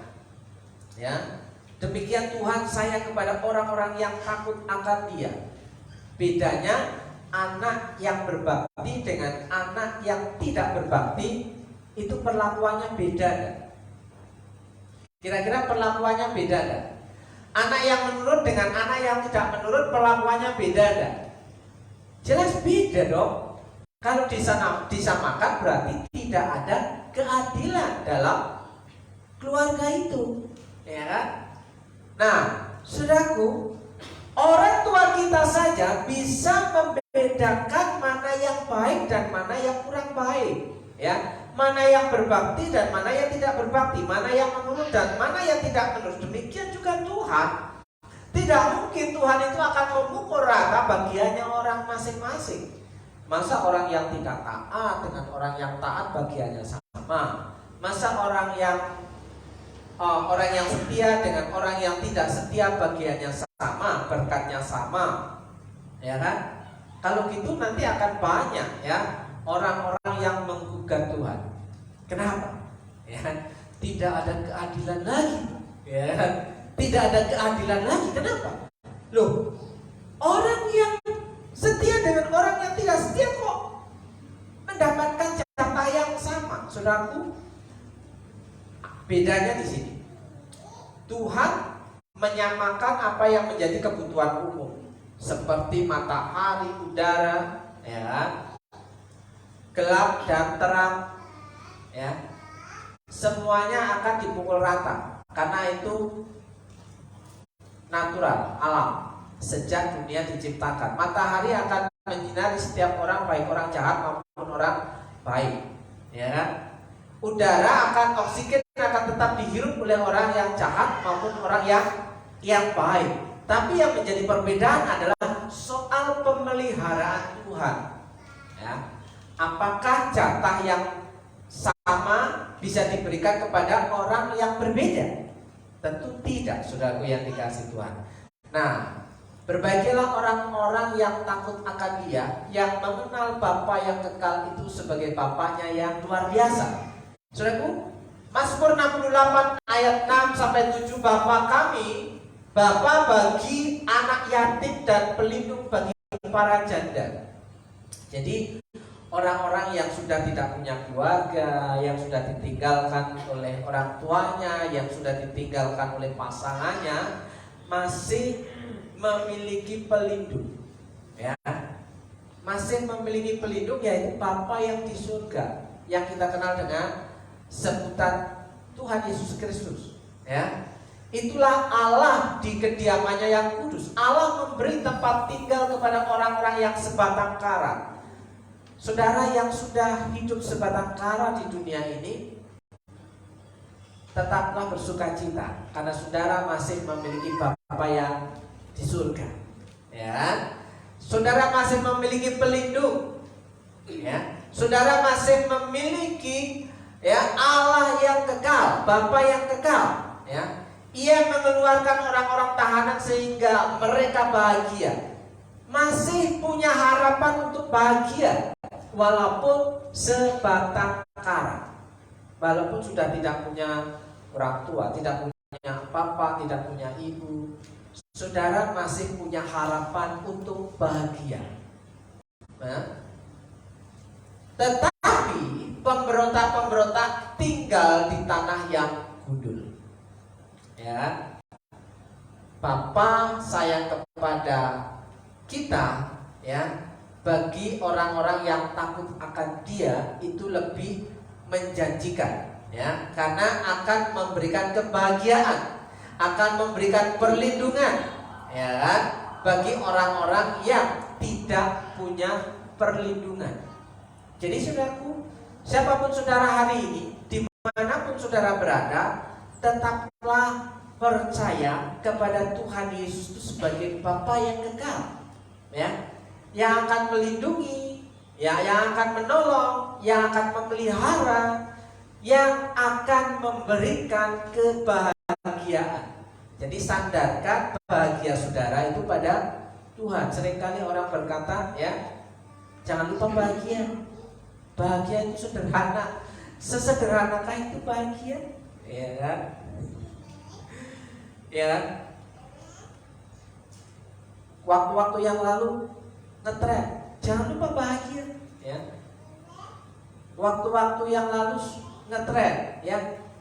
ya. Demikian Tuhan sayang kepada orang-orang yang takut akan Dia. Bedanya anak yang berbakti dengan anak yang tidak berbakti itu perlakuannya beda kan? Kira-kira perlakuannya beda kan? Anak yang menurut dengan anak yang tidak menurut perlakuannya beda kan? Jelas beda dong. Kalau disamakan berarti tidak ada keadilan dalam keluarga itu, ya kan? Nah, saudaraku, orang tua kita saja bisa membedakan mana yang baik dan mana yang kurang baik, ya. Mana yang berbakti dan mana yang tidak berbakti, mana yang menurut dan mana yang tidak menurut. Demikian juga Tuhan. Tidak mungkin Tuhan itu akan memukul rata bagiannya orang masing-masing. Masa orang yang tidak taat dengan orang yang taat bagiannya sama? Masa orang yang setia dengan orang yang tidak setia bagiannya sama, berkatnya sama, ya kan? Kalau gitu nanti akan banyak ya orang-orang yang menggugat Tuhan. Kenapa? Ya, tidak ada keadilan lagi. Ya, tidak ada keadilan lagi. Kenapa? Loh, orang yang setia dengan orang yang tidak setia kok mendapatkan jatah yang sama, saudaraku. Bedanya di sini, Tuhan menyamakan apa yang menjadi kebutuhan umum, seperti matahari, udara, ya, gelap dan terang, ya, semuanya akan dipukul rata karena itu natural, alam. Sejak dunia diciptakan, matahari akan menyinari setiap orang, baik orang jahat maupun orang baik, ya kan? Udara akan, oksigen akan tetap dihirup oleh orang yang jahat maupun orang yang baik. Tapi yang menjadi perbedaan adalah soal pemeliharaan Tuhan, ya. Apakah jatah yang sama bisa diberikan kepada orang yang berbeda? Tentu tidak, saudaraku yang dikasihi Tuhan. Nah, berbahagialah orang-orang yang takut akan Dia, yang mengenal Bapa yang kekal itu sebagai Bapaknya yang luar biasa. Saudaraku, Mazmur 68 ayat 6 sampai 7, Bapa kami, Bapa bagi anak yatim dan pelindung bagi para janda. Jadi orang-orang yang sudah tidak punya keluarga, yang sudah ditinggalkan oleh orang tuanya, yang sudah ditinggalkan oleh pasangannya, masih memiliki pelindung, ya, masih memiliki pelindung, yaitu Bapa yang di surga, yang kita kenal dengan sebutan Tuhan Yesus Kristus, ya. Itulah Allah di kediamannya yang kudus. Allah memberi tempat tinggal kepada orang-orang yang sebatang kara. Saudara yang sudah hidup sebatang kara di dunia ini, tetaplah bersuka cita, karena saudara masih memiliki Bapa yang di surga, ya. Saudara masih memiliki pelindung, ya. Saudara masih memiliki, ya, Allah yang kekal, Bapa yang kekal, ya. Ia mengeluarkan orang-orang tahanan sehingga mereka bahagia. Masih punya harapan untuk bahagia walaupun sebatang kara, walaupun sudah tidak punya orang tua, tidak punya papa, tidak punya ibu. Saudara masih punya harapan untuk bahagia. Nah, tetapi pemberontak-pemberontak tinggal di tanah yang gundul, ya. Bapa sayang kepada kita, ya. Bagi orang-orang yang takut akan Dia itu lebih menjanjikan, ya, karena akan memberikan kebahagiaan, akan memberikan perlindungan, ya kan, bagi orang-orang yang tidak punya perlindungan. Jadi saudaraku, siapapun saudara hari ini, dimanapun saudara berada, tetaplah percaya kepada Tuhan Yesus itu sebagai Bapa yang kekal, ya, yang akan melindungi, ya, yang akan menolong, yang akan memelihara, yang akan memberikan kebahagiaan. Jadi sandarkan bahagia saudara itu pada Tuhan. Seringkali orang berkata, ya, jangan lupa bahagia. Bahagia itu sederhana. Sesederhanakah itu bahagia? Ya kan? Ya kan? Waktu-waktu yang lalu ngetren, jangan lupa bahagia, ya. Waktu-waktu yang lalu ngetren, ya,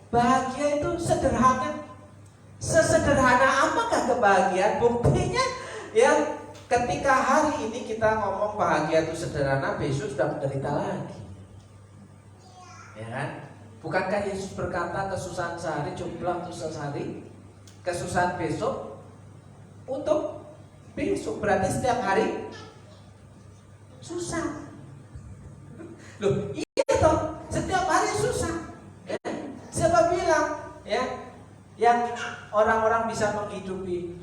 bahagia itu sederhana. Sesederhana apakah kebahagiaan? Buktinya, ya, ketika hari ini kita ngomong bahagia itu sederhana, besok sudah menderita lagi, ya kan? Bukankah Yesus berkata kesusahan sehari jumlah untuk sehari, kesusahan besok untuk besok? Berarti setiap hari susah. Loh, iya toh, setiap hari susah, ya. Siapa bilang, ya, yang orang-orang bisa menghidupi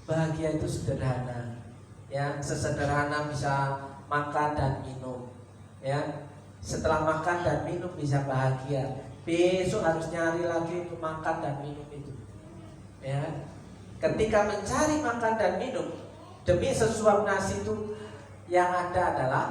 bahagia itu sederhana, ya, sesederhana bisa makan dan minum, ya. Setelah makan dan minum bisa bahagia, besok harus nyari lagi untuk makan dan minum itu, ya. Ketika mencari makan dan minum demi sesuap nasi itu, yang ada adalah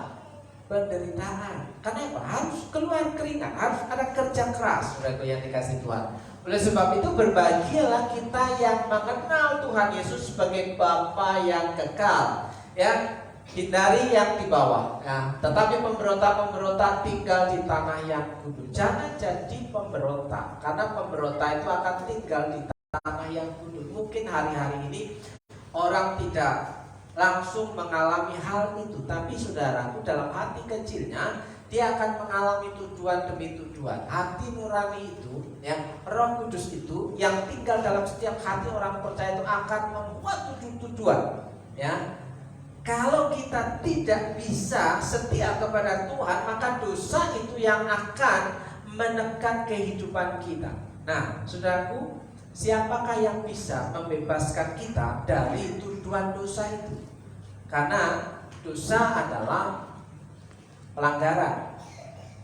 penderitaan. Kenapa? Harus keluar keringat, harus ada kerja keras, saudara yang dikasih Tuhan. Oleh sebab itu berbahagialah kita yang mengenal Tuhan Yesus sebagai Bapa yang kekal, ya. Hindari yang di bawah, ya. Tetapi pemberontak-pemberontak tinggal di tanah yang kudus. Jangan jadi pemberontak, karena pemberontak itu akan tinggal di tanah yang kudus. Mungkin hari-hari ini orang tidak langsung mengalami hal itu, tapi saudaraku, dalam hati kecilnya dia akan mengalami tujuan demi tujuan. Hati nurani itu, ya, Roh Kudus itu yang tinggal dalam setiap hati orang percaya itu akan membuat tujuan, ya. Kalau kita tidak bisa setia kepada Tuhan, maka dosa itu yang akan menekan kehidupan kita. Nah, saudaraku, siapakah yang bisa membebaskan kita dari tuduhan dosa itu? Karena dosa adalah pelanggaran.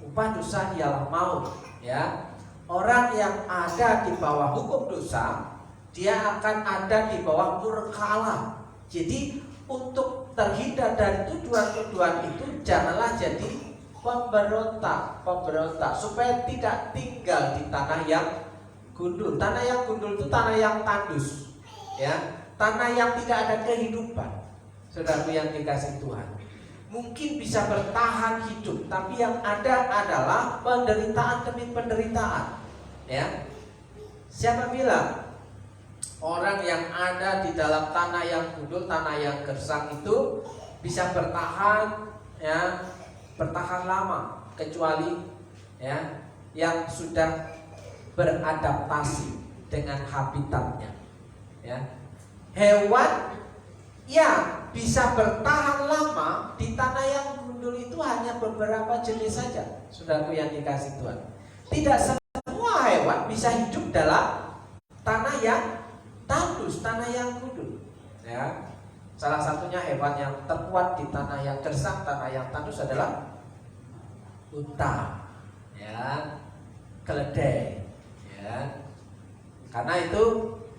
Upah dosa ialah maut, ya. orang yang ada di bawah hukum dosa, dia akan ada di bawah murka Allah. Jadi untuk terhindar dari tuduhan-tuduhan itu, janganlah jadi pemberontak supaya tidak tinggal di tanah yang gundul. Tanah yang gundul itu tanah yang tandus, ya, tanah yang tidak ada kehidupan. Saudaraku yang dikasihi Tuhan, mungkin bisa bertahan hidup, tapi yang ada adalah penderitaan demi penderitaan. Ya, siapa bilang orang yang ada di dalam tanah yang gundul, tanah yang gersang itu bisa bertahan, ya, bertahan lama, kecuali ya yang sudah beradaptasi dengan habitatnya. Ya, hewan yang bisa bertahan lama di tanah yang gundul itu hanya beberapa jenis saja, saudaraku yang dikasihi Tuhan. Tidak semua hewan bisa hidup dalam tanah yang tandus, tanah yang gundul. Ya, salah satunya hewan yang terkuat di tanah yang gersang, tanah yang tandus adalah unta, ya, keledai, ya. Karena itu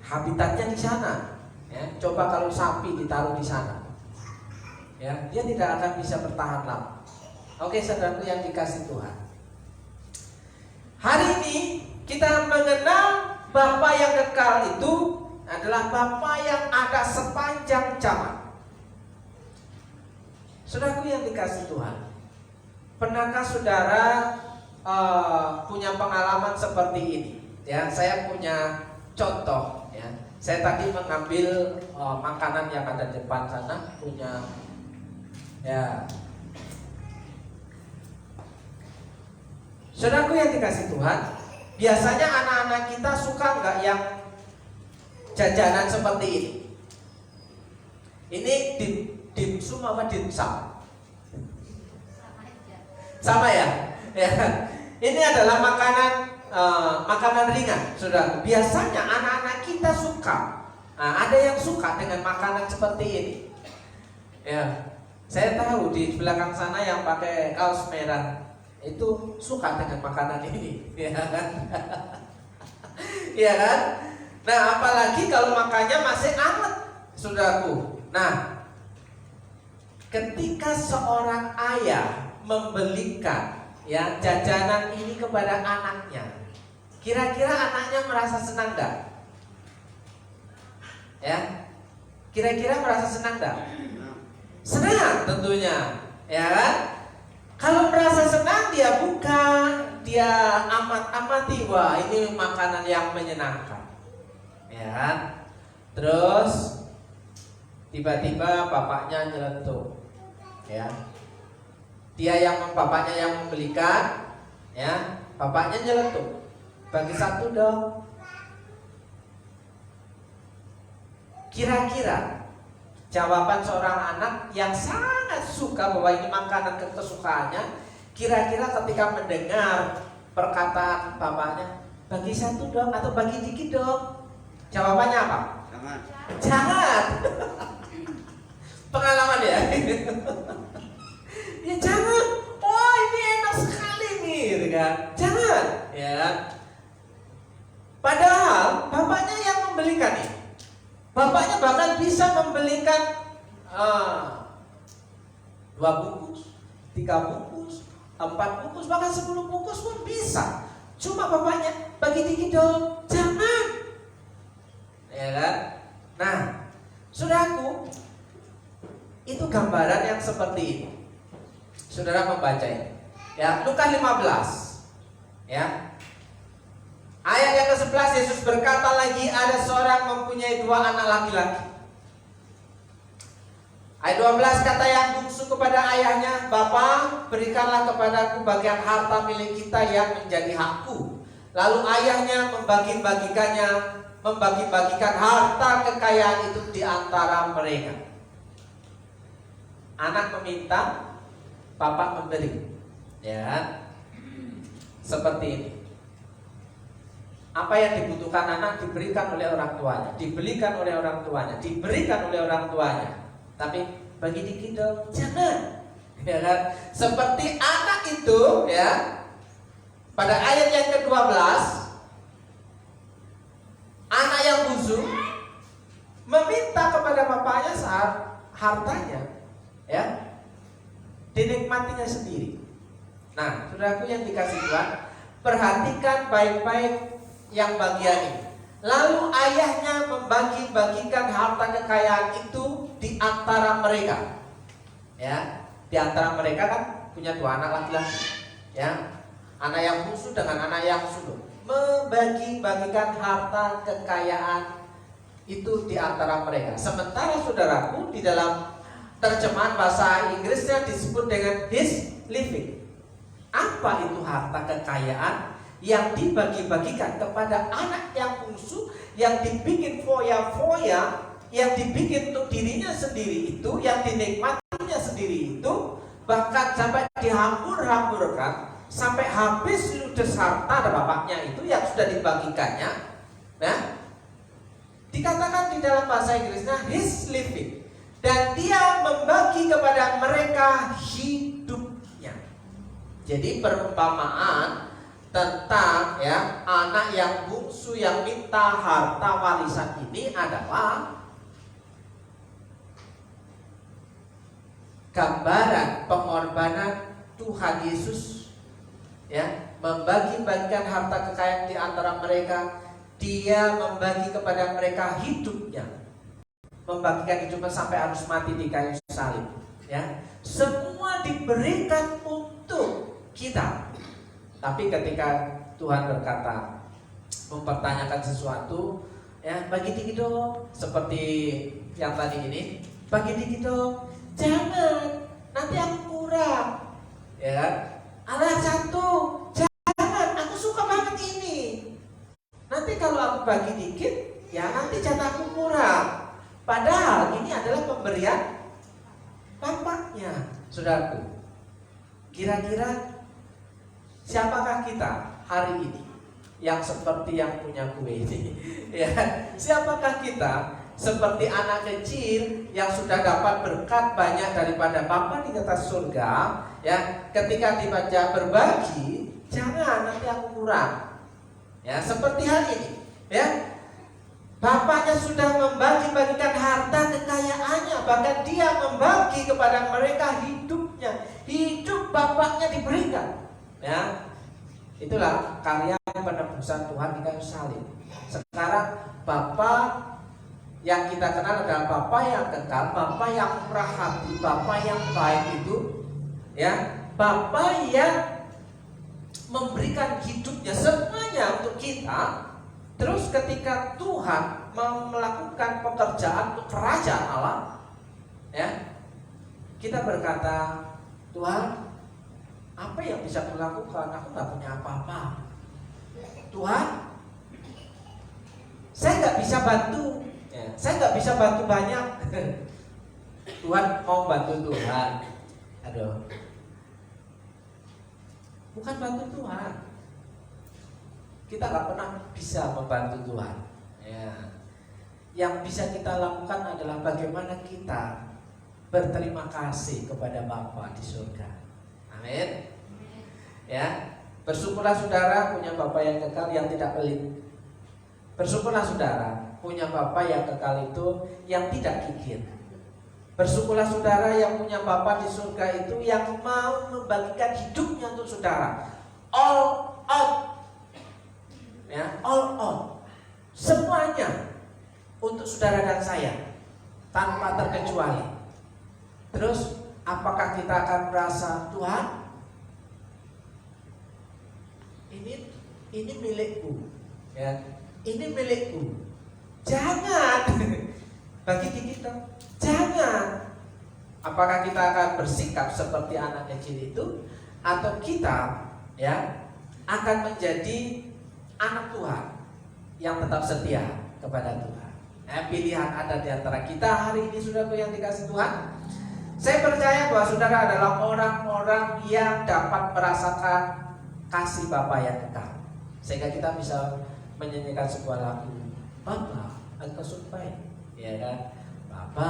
habitatnya di sana. Ya, coba kalau sapi ditaruh di sana, ya, dia tidak akan bisa bertahan lama. Oke, saudaraku yang dikasihi Tuhan, hari ini kita mengenal Bapa yang kekal itu adalah Bapa yang ada sepanjang zaman. Saudaraku yang dikasihi Tuhan, pernahkah saudara punya pengalaman seperti ini? Ya, saya punya contoh. Ya, saya tadi mengambil makanan yang ada di depan sana, punya, ya. Saudaraku yang dikasihi Tuhan, biasanya anak-anak kita suka nggak yang jajanan seperti ini? Ini dimsum apa dimsum? Sama ya? Ya. Ini adalah makanan ringan, saudara. Biasanya anak-anak kita suka. Nah, ada yang suka dengan makanan seperti ini. Ya, saya tahu di belakang sana yang pakai kaos merah itu suka dengan makanan ini, ya kan? Ya kan? Nah, apalagi kalau makannya masih hangat, saudaraku. Nah, ketika seorang ayah membelikan, ya, jajanan ini kepada anaknya, kira-kira anaknya merasa senang gak? Ya, kira-kira merasa senang gak? Senang tentunya, ya kan? Kalau merasa senang, dia buka, dia amati, wah ini makanan yang menyenangkan, ya kan? Terus tiba-tiba bapaknya nyeletuk, ya. Bapaknya yang membelikan, ya, bapaknya nyeletuk, bagi satu dong. Kira-kira jawaban seorang anak yang sangat suka bahwa ini makanan kesukaannya, kira-kira ketika mendengar perkataan bapaknya, bagi satu dong atau bagi dikit dong, jawabannya apa? Jangan. Pengalaman ya. Ya jangan. Oh ini enak sekali nih, gitu kan? Jangan, ya. Padahal bapaknya yang membelikan ini. Bapaknya bahkan bisa membelikan 2 bungkus, 3 bungkus, 4 bungkus, bahkan 10 bungkus pun bisa. Cuma bapaknya bagi dikit dong, jangan. Ya kan? Nah, saudaraku, itu gambaran yang seperti ini. Saudara membaca ini. Ya, Lukas 15. Ya. Ayat yang ke-11, Yesus berkata lagi, ada seorang mempunyai 2 anak laki-laki. Ayat 12, kata yang bungsu kepada ayahnya, Bapa, berikanlah kepadaku bagian harta milik kita yang menjadi hakku. Lalu ayahnya membagi-bagikan harta kekayaan itu di antara mereka. Anak meminta, Bapak memberi. Ya, seperti ini. Apa yang dibutuhkan anak diberikan oleh orang tuanya, dibelikan oleh orang tuanya, diberikan oleh orang tuanya. Tapi bagi dikit dong, jangan. Ya kan? Seperti anak itu, ya. Pada ayat yang ke-12, Anak yang bungsu meminta kepada bapaknya saat hartanya, ya, dinikmatinya sendiri. Nah, saudaraku yang dikasih Tuhan, perhatikan baik-baik yang bagian ini. Lalu ayahnya membagi-bagikan harta kekayaan itu di antara mereka. Ya, di antara mereka kan punya dua anak laki-laki. Ya, anak yang bungsu dengan anak yang sulung. Membagi-bagikan harta kekayaan itu di antara mereka. Sementara saudaraku, di dalam terjemahan bahasa Inggrisnya disebut dengan his living. Apa itu harta kekayaan yang dibagi-bagikan kepada anak yang bungsu, yang dibikin foya-foya, yang dibikin untuk dirinya sendiri itu, yang dinikmatinya sendiri itu, bahkan sampai dihambur-hamburkan, sampai habis ludes harta ada bapaknya itu yang sudah dibagikannya. Nah, dikatakan di dalam bahasa Inggrisnya his living, dan dia membagi kepada mereka hidupnya. Jadi perumpamaan tentang ya anak yang bungsu yang minta harta warisan ini adalah gambaran pengorbanan Tuhan Yesus, ya, membagi-bagikan harta kekayaan di antara mereka. Dia membagi kepada mereka hidupnya, membagikan hidupnya sampai harus mati di kayu salib, ya. Semua diberikan untuk kita. Tapi ketika Tuhan berkata, mempertanyakan sesuatu, ya, bagi dikit dong, seperti yang tadi ini, bagi dikit dong, jangan, nanti aku kurang, ya. Alah satu, jangan, aku suka banget ini. Nanti kalau aku bagi dikit, ya nanti jatahku kurang. Padahal ini adalah pemberian bapaknya, saudaraku. Kira-kira siapakah kita hari ini yang seperti yang punya kue ini? Ya, siapakah kita seperti anak kecil yang sudah dapat berkat banyak daripada Bapa di atas surga? Ya, ketika dibaca berbagi, jangan nanti aku kurang. Ya, seperti hal ini, ya. Bapaknya sudah membagi-bagikan harta kekayaannya, bahkan dia membagi kepada mereka hidupnya. Hidup bapaknya diberikan. Ya, itulah karya penebusan Tuhan di kayu salib. Sekarang Bapa yang kita kenal adalah Bapa yang kekal, Bapa yang murah hati, Bapa yang baik itu, ya, Bapa yang memberikan hidupnya semuanya untuk kita. Terus ketika Tuhan melakukan pekerjaan untuk kerajaan Allah, ya, kita berkata, Tuhan, apa yang bisa aku lakukan? Aku gak punya apa-apa. Tuhan, saya gak bisa bantu, ya, saya gak bisa bantu banyak. Tuhan mau bantu Tuhan. Aduh, bukan bantu Tuhan. Kita gak pernah bisa membantu Tuhan, ya. Yang bisa kita lakukan adalah bagaimana kita berterima kasih kepada Bapa di surga. Amin. Ya, bersyukurlah saudara punya Bapa yang kekal yang tidak pelit. Bersyukurlah saudara punya Bapa yang kekal itu yang tidak kikir. Bersyukurlah saudara yang punya Bapa di surga itu yang mau membagikan hidupnya untuk saudara. All out. Ya, all out. Semuanya untuk saudara dan saya tanpa terkecuali. Terus apakah kita akan merasa, Tuhan, ini milikku, ya, ini milikku. Jangan bagi kita, jangan. Apakah kita akan bersikap seperti anak kecil itu, atau kita, ya, akan menjadi anak Tuhan yang tetap setia kepada Tuhan? Pilihan ada di antara kita hari ini, saudaraku yang dikasih Tuhan. Saya percaya bahwa saudara adalah orang-orang yang dapat merasakan kasih Bapa yang kekal, sehingga kita bisa menyanyikan sebuah lagu, Bapa, Engkau sungguh baik, ya kan? Bapa,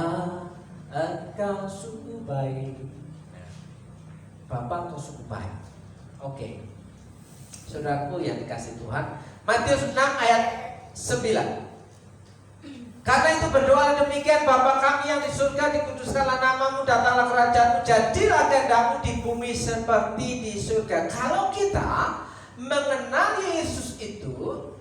Engkau sungguh baik. Bapa, Engkau sungguh baik. Oke, saudaraku yang dikasih Tuhan, Matius 6 ayat 9. Karena itu berdoa demikian, Bapa kami yang di surga, dikuduskanlah namamu, datanglah kerajaanmu, jadilah kehendakmu di bumi seperti di surga. Kalau kita mengenal Yesus itu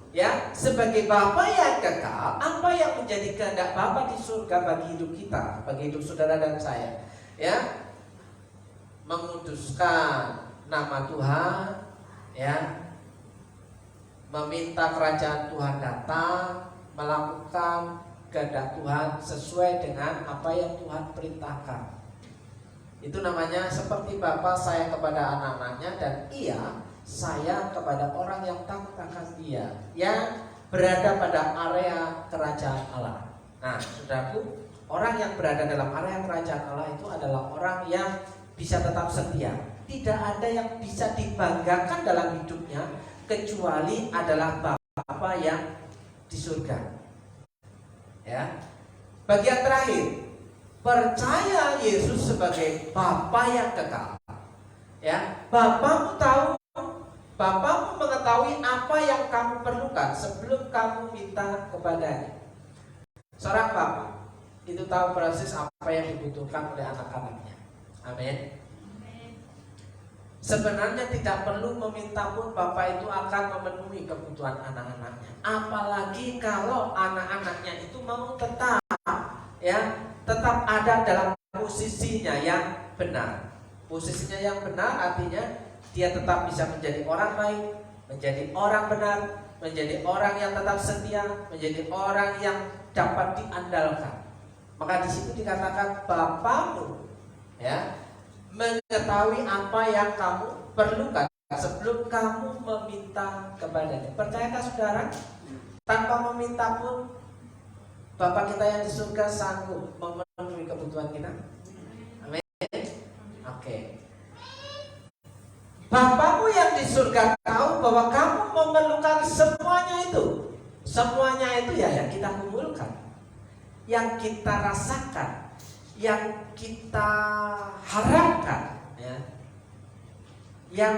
ya sebagai Bapa yang kekal, apa yang menjadi kehendak Bapa di surga bagi hidup kita, bagi hidup saudara dan saya, ya, menguduskan nama Tuhan, ya, meminta kerajaan Tuhan datang, melakukan kehendak Tuhan sesuai dengan apa yang Tuhan perintahkan. Itu namanya seperti Bapa saya kepada anak-anaknya, dan Ia saya kepada orang yang takut akan Dia, yang berada pada area kerajaan Allah. Nah, saudaraku, orang yang berada dalam area kerajaan Allah itu adalah orang yang bisa tetap setia. Tidak ada yang bisa dibanggakan dalam hidupnya kecuali adalah Bapa yang di surga. Ya. Bagian terakhir, percaya Yesus sebagai Bapa yang kekal. Ya, Bapamu tahu, Bapamu mengetahui apa yang kamu perlukan sebelum kamu minta kepadanya. Seorang Bapa itu tahu persis apa yang dibutuhkan oleh anak-anaknya. Amin. Sebenarnya tidak perlu meminta pun Bapak itu akan memenuhi kebutuhan anak-anaknya. Apalagi kalau anak-anaknya itu mau tetap ada dalam posisinya yang benar. Posisinya yang benar artinya dia tetap bisa menjadi orang baik, menjadi orang benar, menjadi orang yang tetap setia, menjadi orang yang dapat diandalkan. Maka di situ dikatakan Bapamu ya mengetahui apa yang kamu perlukan sebelum kamu meminta kepadanya. Percayakah saudara? Tanpa meminta pun Bapa kita yang di surga sanggup memenuhi kebutuhan kita. Amin. Oke. Bapamu yang di surga tahu bahwa kamu memerlukan semuanya itu. Semuanya itu ya yang kita kumpulkan, yang kita rasakan, yang kita harapkan, ya, yang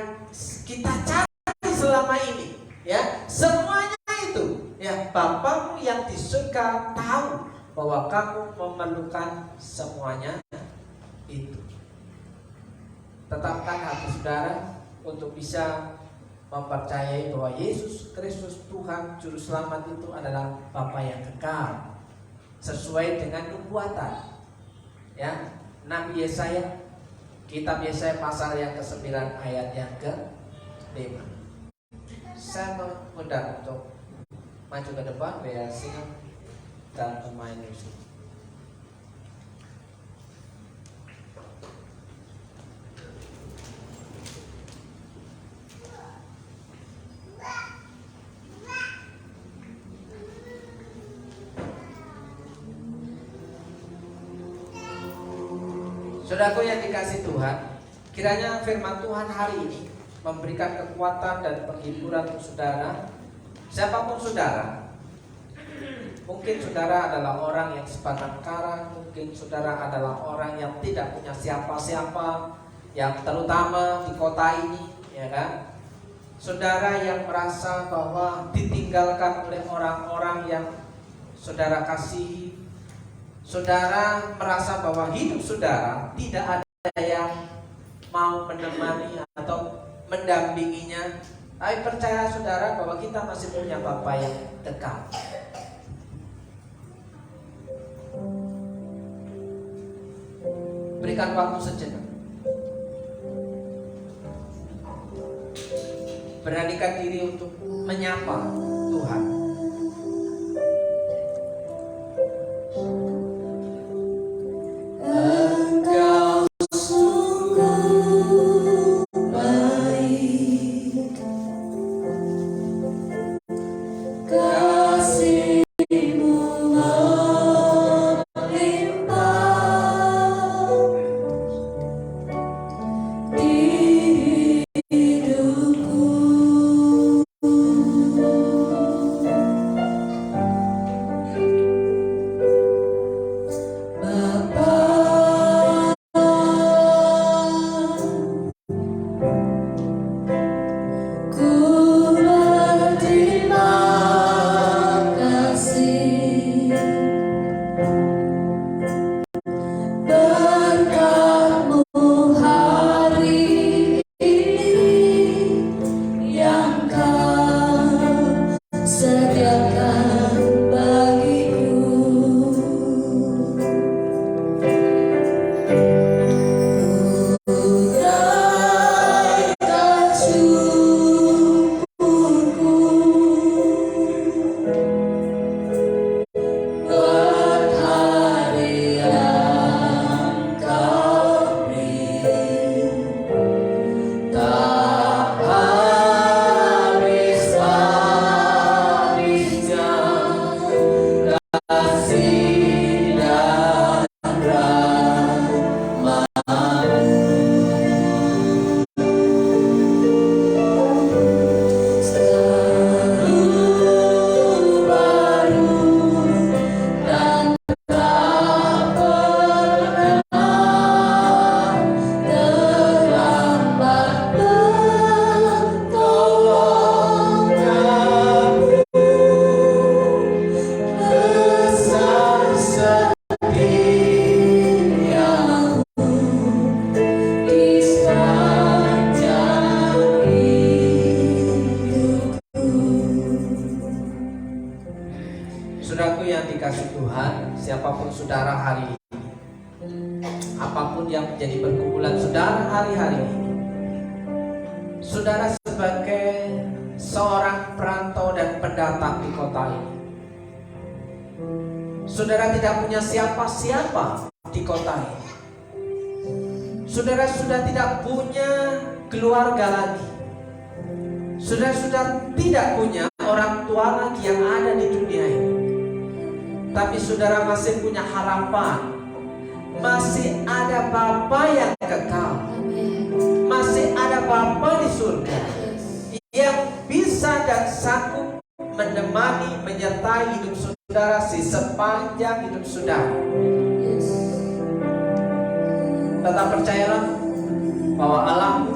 kita cari selama ini, ya, semuanya itu, ya, Bapamu yang di surga tahu bahwa kamu memerlukan semuanya itu. Tetapkan hati saudara untuk bisa mempercayai bahwa Yesus Kristus Tuhan Juru Selamat itu adalah Bapa yang kekal, sesuai dengan nubuatan. Ya, Nabi Yesaya, kitab Yesaya pasal yang ke-9 ayat yang ke-5. Saya mengundang untuk maju ke depan biar singa dan pemain musik. Saudaraku yang dikasih Tuhan, kiranya firman Tuhan hari ini memberikan kekuatan dan penghiburan untuk saudara. Siapapun saudara, mungkin saudara adalah orang yang sebatang kara, mungkin saudara adalah orang yang tidak punya siapa-siapa, yang terutama di kota ini, ya kan? Saudara yang merasa bahwa ditinggalkan oleh orang-orang yang saudara kasihi. Saudara merasa bahwa hidup saudara tidak ada yang mau menemani atau mendampinginya. Tapi percaya saudara bahwa kita masih punya Bapa yang kekal. Berikan waktu sejenak. Beranikan diri untuk menyapa Tuhan. apapun yang menjadi pergumulan saudara hari-hari ini, saudara sebagai seorang perantau dan pendatang di kota ini, saudara tidak punya siapa-siapa di kota ini. Saudara sudah tidak punya keluarga lagi. Saudara sudah tidak punya orang tua lagi yang ada di dunia ini. Tapi saudara masih punya harapan. Masih ada Bapa yang kekal. Masih ada Bapa di surga yang bisa dan sanggup menemani, menyertai hidup saudara sepanjang hidup saudara. Tetap percayalah bahwa Allah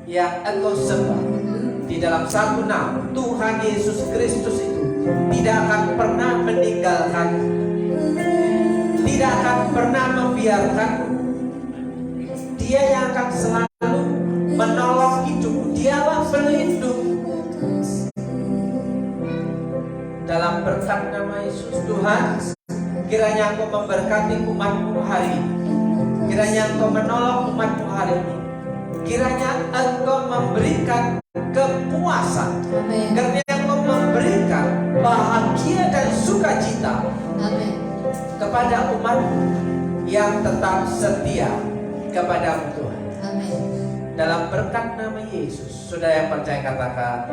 yang engkau sembah di dalam satu nama, Tuhan Yesus Kristus itu tidak akan pernah meninggalkan, tidak akan pernah membiarkan. Dia yang akan selalu menolong hidupmu. Dialah pelindung. Dalam berkat nama Yesus, Tuhan, kiranya Engkau memberkati umat-Mu hari ini. Kiranya Engkau menolong umat-Mu hari ini. Kiranya Engkau memberikan kepuasan. Kiranya Engkau memberikan bahagia dan sukacita kepada umat-Mu yang tetap setia kepada Tuhan. Dalam berkat nama Yesus, saudara yang percaya katakan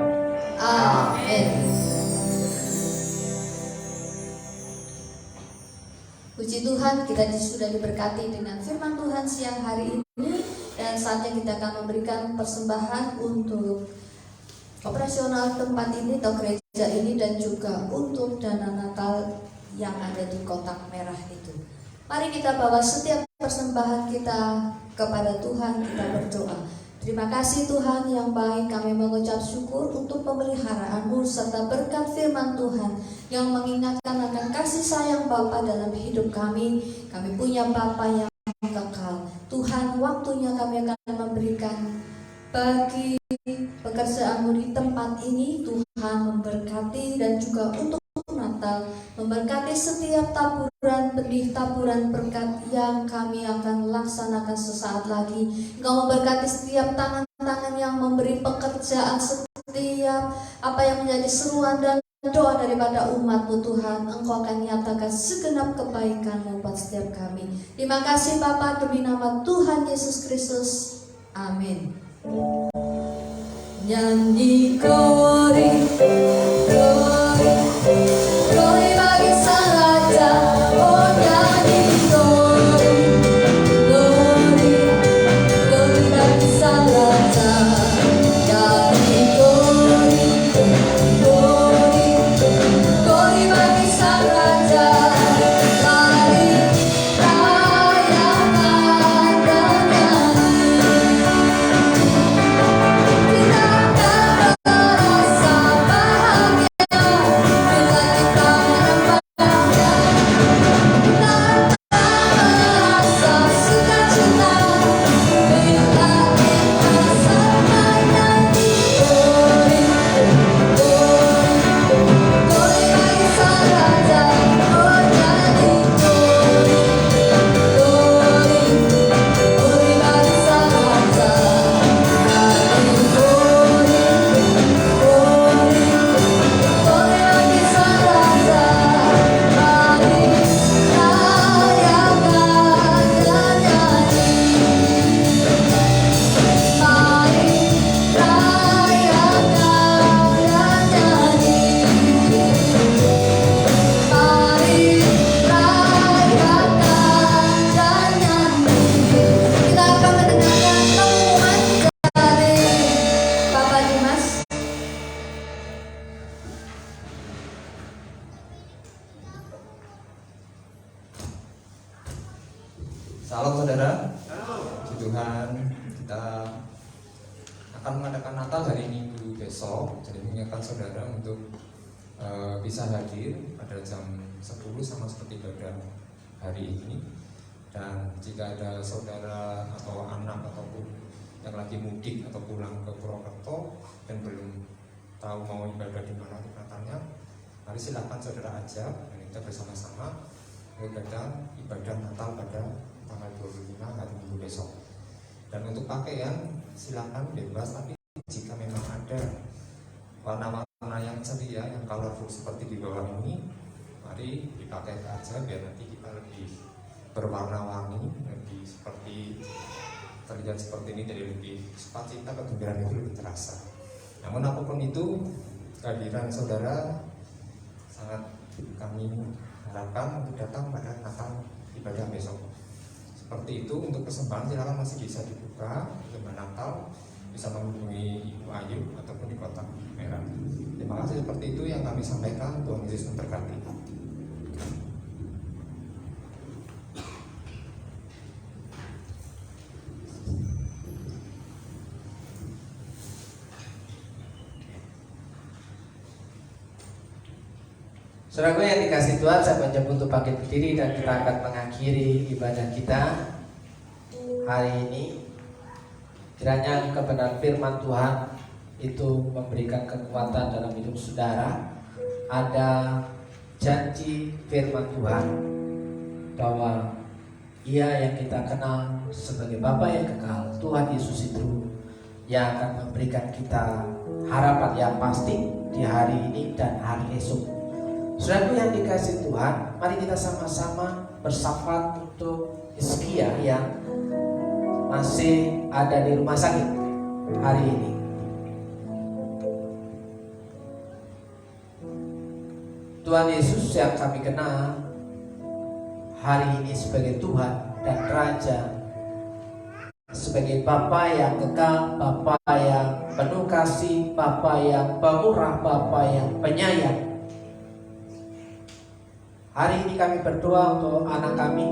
amin. Puji Tuhan, kita sudah diberkati dengan firman Tuhan siang hari ini. Dan saatnya kita akan memberikan persembahan untuk operasional tempat ini atau gereja ini, dan juga untuk dana Natal yang ada di kotak merah itu. Mari kita bawa setiap persembahan kita kepada Tuhan, kita berdoa. Terima kasih Tuhan yang baik, kami mengucap syukur untuk pemeliharaan-Mu serta berkat firman Tuhan yang mengingatkan akan kasih sayang Bapa dalam hidup kami. Kami punya Bapa yang kekal. Tuhan, waktunya kami akan memberikan bagi pekerjaan-Mu di tempat ini. Tuhan memberkati dan juga untuk Natal, memberkati setiap taburan benih, taburan berkat yang kami akan laksanakan sesaat lagi. Engkau memberkati setiap tangan-tangan yang memberi pekerjaan, setiap apa yang menjadi seruan dan doa daripada umat-Mu Tuhan. Engkau akan nyatakan segenap kebaikan-Mu buat setiap kami. Terima kasih Bapa, demi nama Tuhan Yesus Kristus. Amin. Nyanyi glory, glory, glory bagi Sang Raja. Oh nyanyi glory, glory, glory bagi Sang Raja. Nyanyi glory, glory, glory bagi Sang Raja. Mari rayakan dan nyanyi. Kita akan merasa bahagia bila kita menempatkan. Kita akan merasa sukacita bila kita sama nyanyi. Glory, glory, glory bagi Sang Raja. Oh nyanyi glory, glory, glory bagi Sang Raja. Nyanyi glory, glory, glory bagi Sang Raja. Mari rayakan dan nyanyi. Mari rayakan dan nyanyi. Mari rayakan dan nyanyi. Kita akan mendengarkan pengumuman dari Bapak Dimas. Salam saudara, puji Tuhan, kita akan mengadakan Natal hari Minggu besok. Jadi mengingatkan saudara untuk bisa hadir pada jam 10 sama seperti pada hari ini. Dan jika ada saudara atau anak ataupun yang lagi mudik atau pulang ke Purwokerto dan belum tahu mau ibadah di mana untuk Natalnya, mari silakan saudara ajak dan kita bersama-sama untuk ada ibadah Natal pada tanggal 25 hari Minggu besok. Dan untuk pakaian silakan bebas, tapi jika memang ada warna-warna yang ceria, yang colorful seperti di bawah ini, mari dipakai aja biar nanti kita lebih berwarna-warni, lebih seperti terlihat seperti ini, jadi lebih sukacita, kegembiraan itu lebih terasa. Namun apapun itu, kehadiran saudara sangat kami harapkan untuk datang pada Natal ibadah besok. Seperti itu. Untuk persembahan silakan masih bisa dibuka untuk Natal, bisa menghubungi Ibu Ayu ataupun di kotak merah. Terima kasih. Seperti itu yang kami sampaikan. Tuhan Yesus memberkati. Saudaraku yang dikasih Tuhan, saya menjemput untuk bangkit berdiri dan kita akan mengakhiri ibadah kita hari ini. Kiranya kebenaran firman Tuhan itu memberikan kekuatan dalam hidup saudara. Ada janji firman Tuhan bahwa Ia yang kita kenal sebagai Bapa yang kekal, Tuhan Yesus itu yang akan memberikan kita harapan yang pasti di hari ini dan hari esok. Saudaraku yang dikasih Tuhan, mari kita sama-sama bersafat untuk Hizkia yang masih ada di rumah sakit hari ini. Tuhan Yesus yang kami kenal hari ini sebagai Tuhan dan Raja, sebagai Bapa yang kekal, Bapa yang penuh kasih, Bapa yang pemurah, Bapa yang penyayang. Hari ini kami berdoa untuk anak kami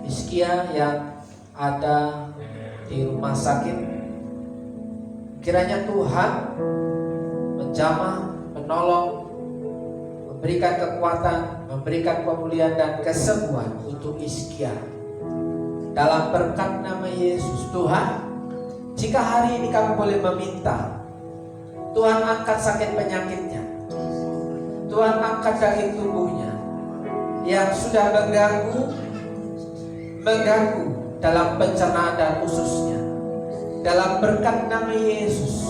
Hizkia yang ada di rumah sakit. Kiranya Tuhan menjamah, menolong, memberikan kekuatan, memberikan pemulihan dan kesembuhan untuk Hizkia. Dalam berkat nama Yesus. Tuhan, jika hari ini kami boleh meminta, Tuhan angkat sakit penyakitnya, Tuhan angkat daging tubuhnya yang sudah mengganggu dalam pencernaan dan ususnya. Dalam berkat nama Yesus,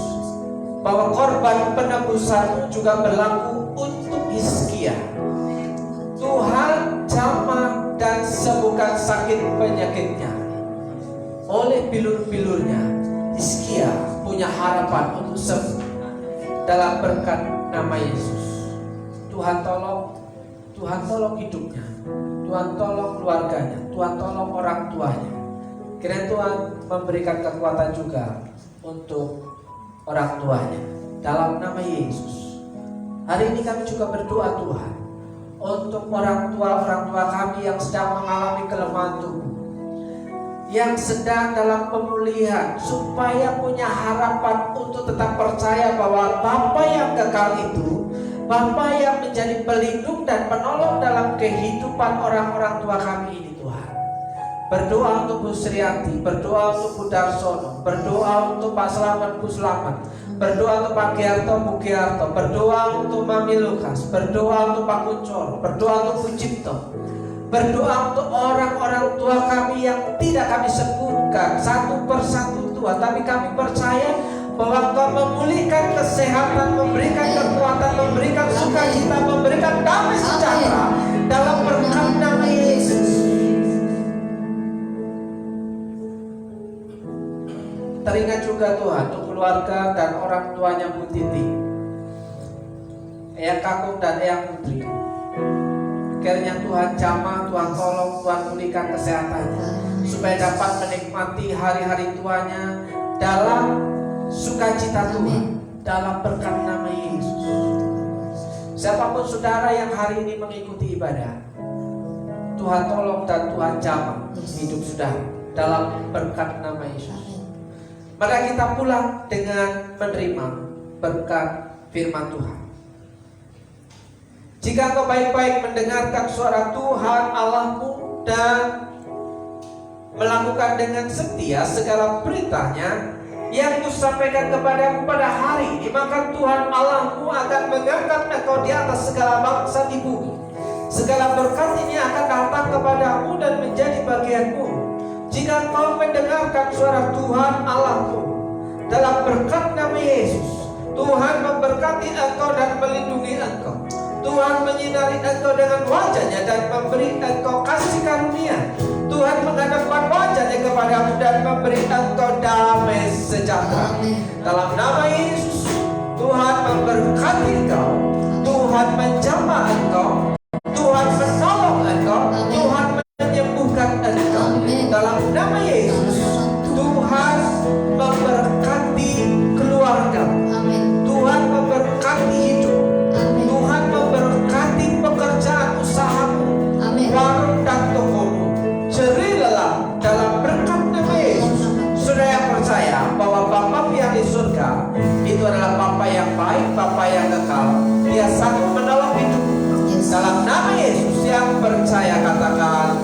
bahwa korban penebusan juga berlaku untuk Hizkia. Tuhan jamah dan sembuhkan sakit penyakitnya. Oleh bilur-bilurnya Hizkia punya harapan untuk sembuh. Dalam berkat nama Yesus, Tuhan tolong hidupnya, Tuhan tolong keluarganya, Tuhan tolong orang tuanya. Kiranya Tuhan memberikan kekuatan juga untuk orang tuanya. Dalam nama Yesus, hari ini kami juga berdoa Tuhan untuk orang tua kami yang sedang mengalami kelemahan tubuh, yang sedang dalam pemulihan, supaya punya harapan untuk tetap percaya bahwa Bapa yang kekal itu, Bapa yang menjadi pelindung dan penolong dalam kehidupan orang-orang tua kami ini. Tuhan, berdoa untuk Bu Sriati, berdoa untuk Bu Darsono, berdoa untuk Pak Selamat, Bu Selamat, berdoa untuk Pak Giarto, Bu Giarto, berdoa untuk Mami Lukas, berdoa untuk Pak Kuncoro, berdoa untuk Bu Cipto, berdoa untuk orang-orang tua kami yang tidak kami sebutkan satu persatu Tuhan, tapi kami percaya bahwa Engkau memulihkan kesehatan, memberikan kekuatan, memberikan sukacita, memberikan damai sejahtera dalam berkat nama Yesus. Teringat juga Tuhan untuk keluarga dan orang tuanya Bu Titi, Eyang Kakung dan Eyang Putri. Kiranya Tuhan jamah, Tuhan tolong, Tuhan pulihkan kesehatannya, supaya dapat menikmati hari-hari tuanya dalam sukacita Tuhan, dalam berkat nama Yesus. Siapapun saudara yang hari ini mengikuti ibadah, Tuhan tolong dan Tuhan jamah hidup saudara dalam berkat nama Yesus. Maka kita pulang dengan menerima berkat firman Tuhan. Jika engkau baik-baik mendengarkan suara Tuhan Allahmu dan melakukan dengan setia segala perintahnya yang kusampaikan kepadamu pada hari ini, maka Tuhan Allahmu akan mengangkat engkau di atas segala bangsa di bumi, Segala berkat ini akan datang kepadamu dan menjadi bagianmu jika kau mendengarkan suara Tuhan Allahmu. Dalam berkat nama Yesus, Tuhan memberkati engkau dan melindungi engkau. Tuhan menyinari engkau dengan wajah-Nya dan memberi engkau kasih karunia. Tuhan menghadapkan wajah-Nya kepadamu dan memberi engkau damai sejahtera. Dalam nama Yesus, Tuhan memberkati engkau. Tuhan menjamah engkau. Tuhan menolong engkau. Tuhan menyembuhkan engkau. Dalam nama Yesus, Tuhan memberkati keluarga. Tuhan memberkati hidup. Tuhan memberkati pekerjaan usahamu, warung dan tokomu. Cerilah dalam berkat nama Yesus. Saudara percaya bahwa Bapa yang di surga itu adalah Bapa yang baik, Bapa yang kekal. Dia sanggup menolong hidup. Dalam nama Yesus yang percaya katakan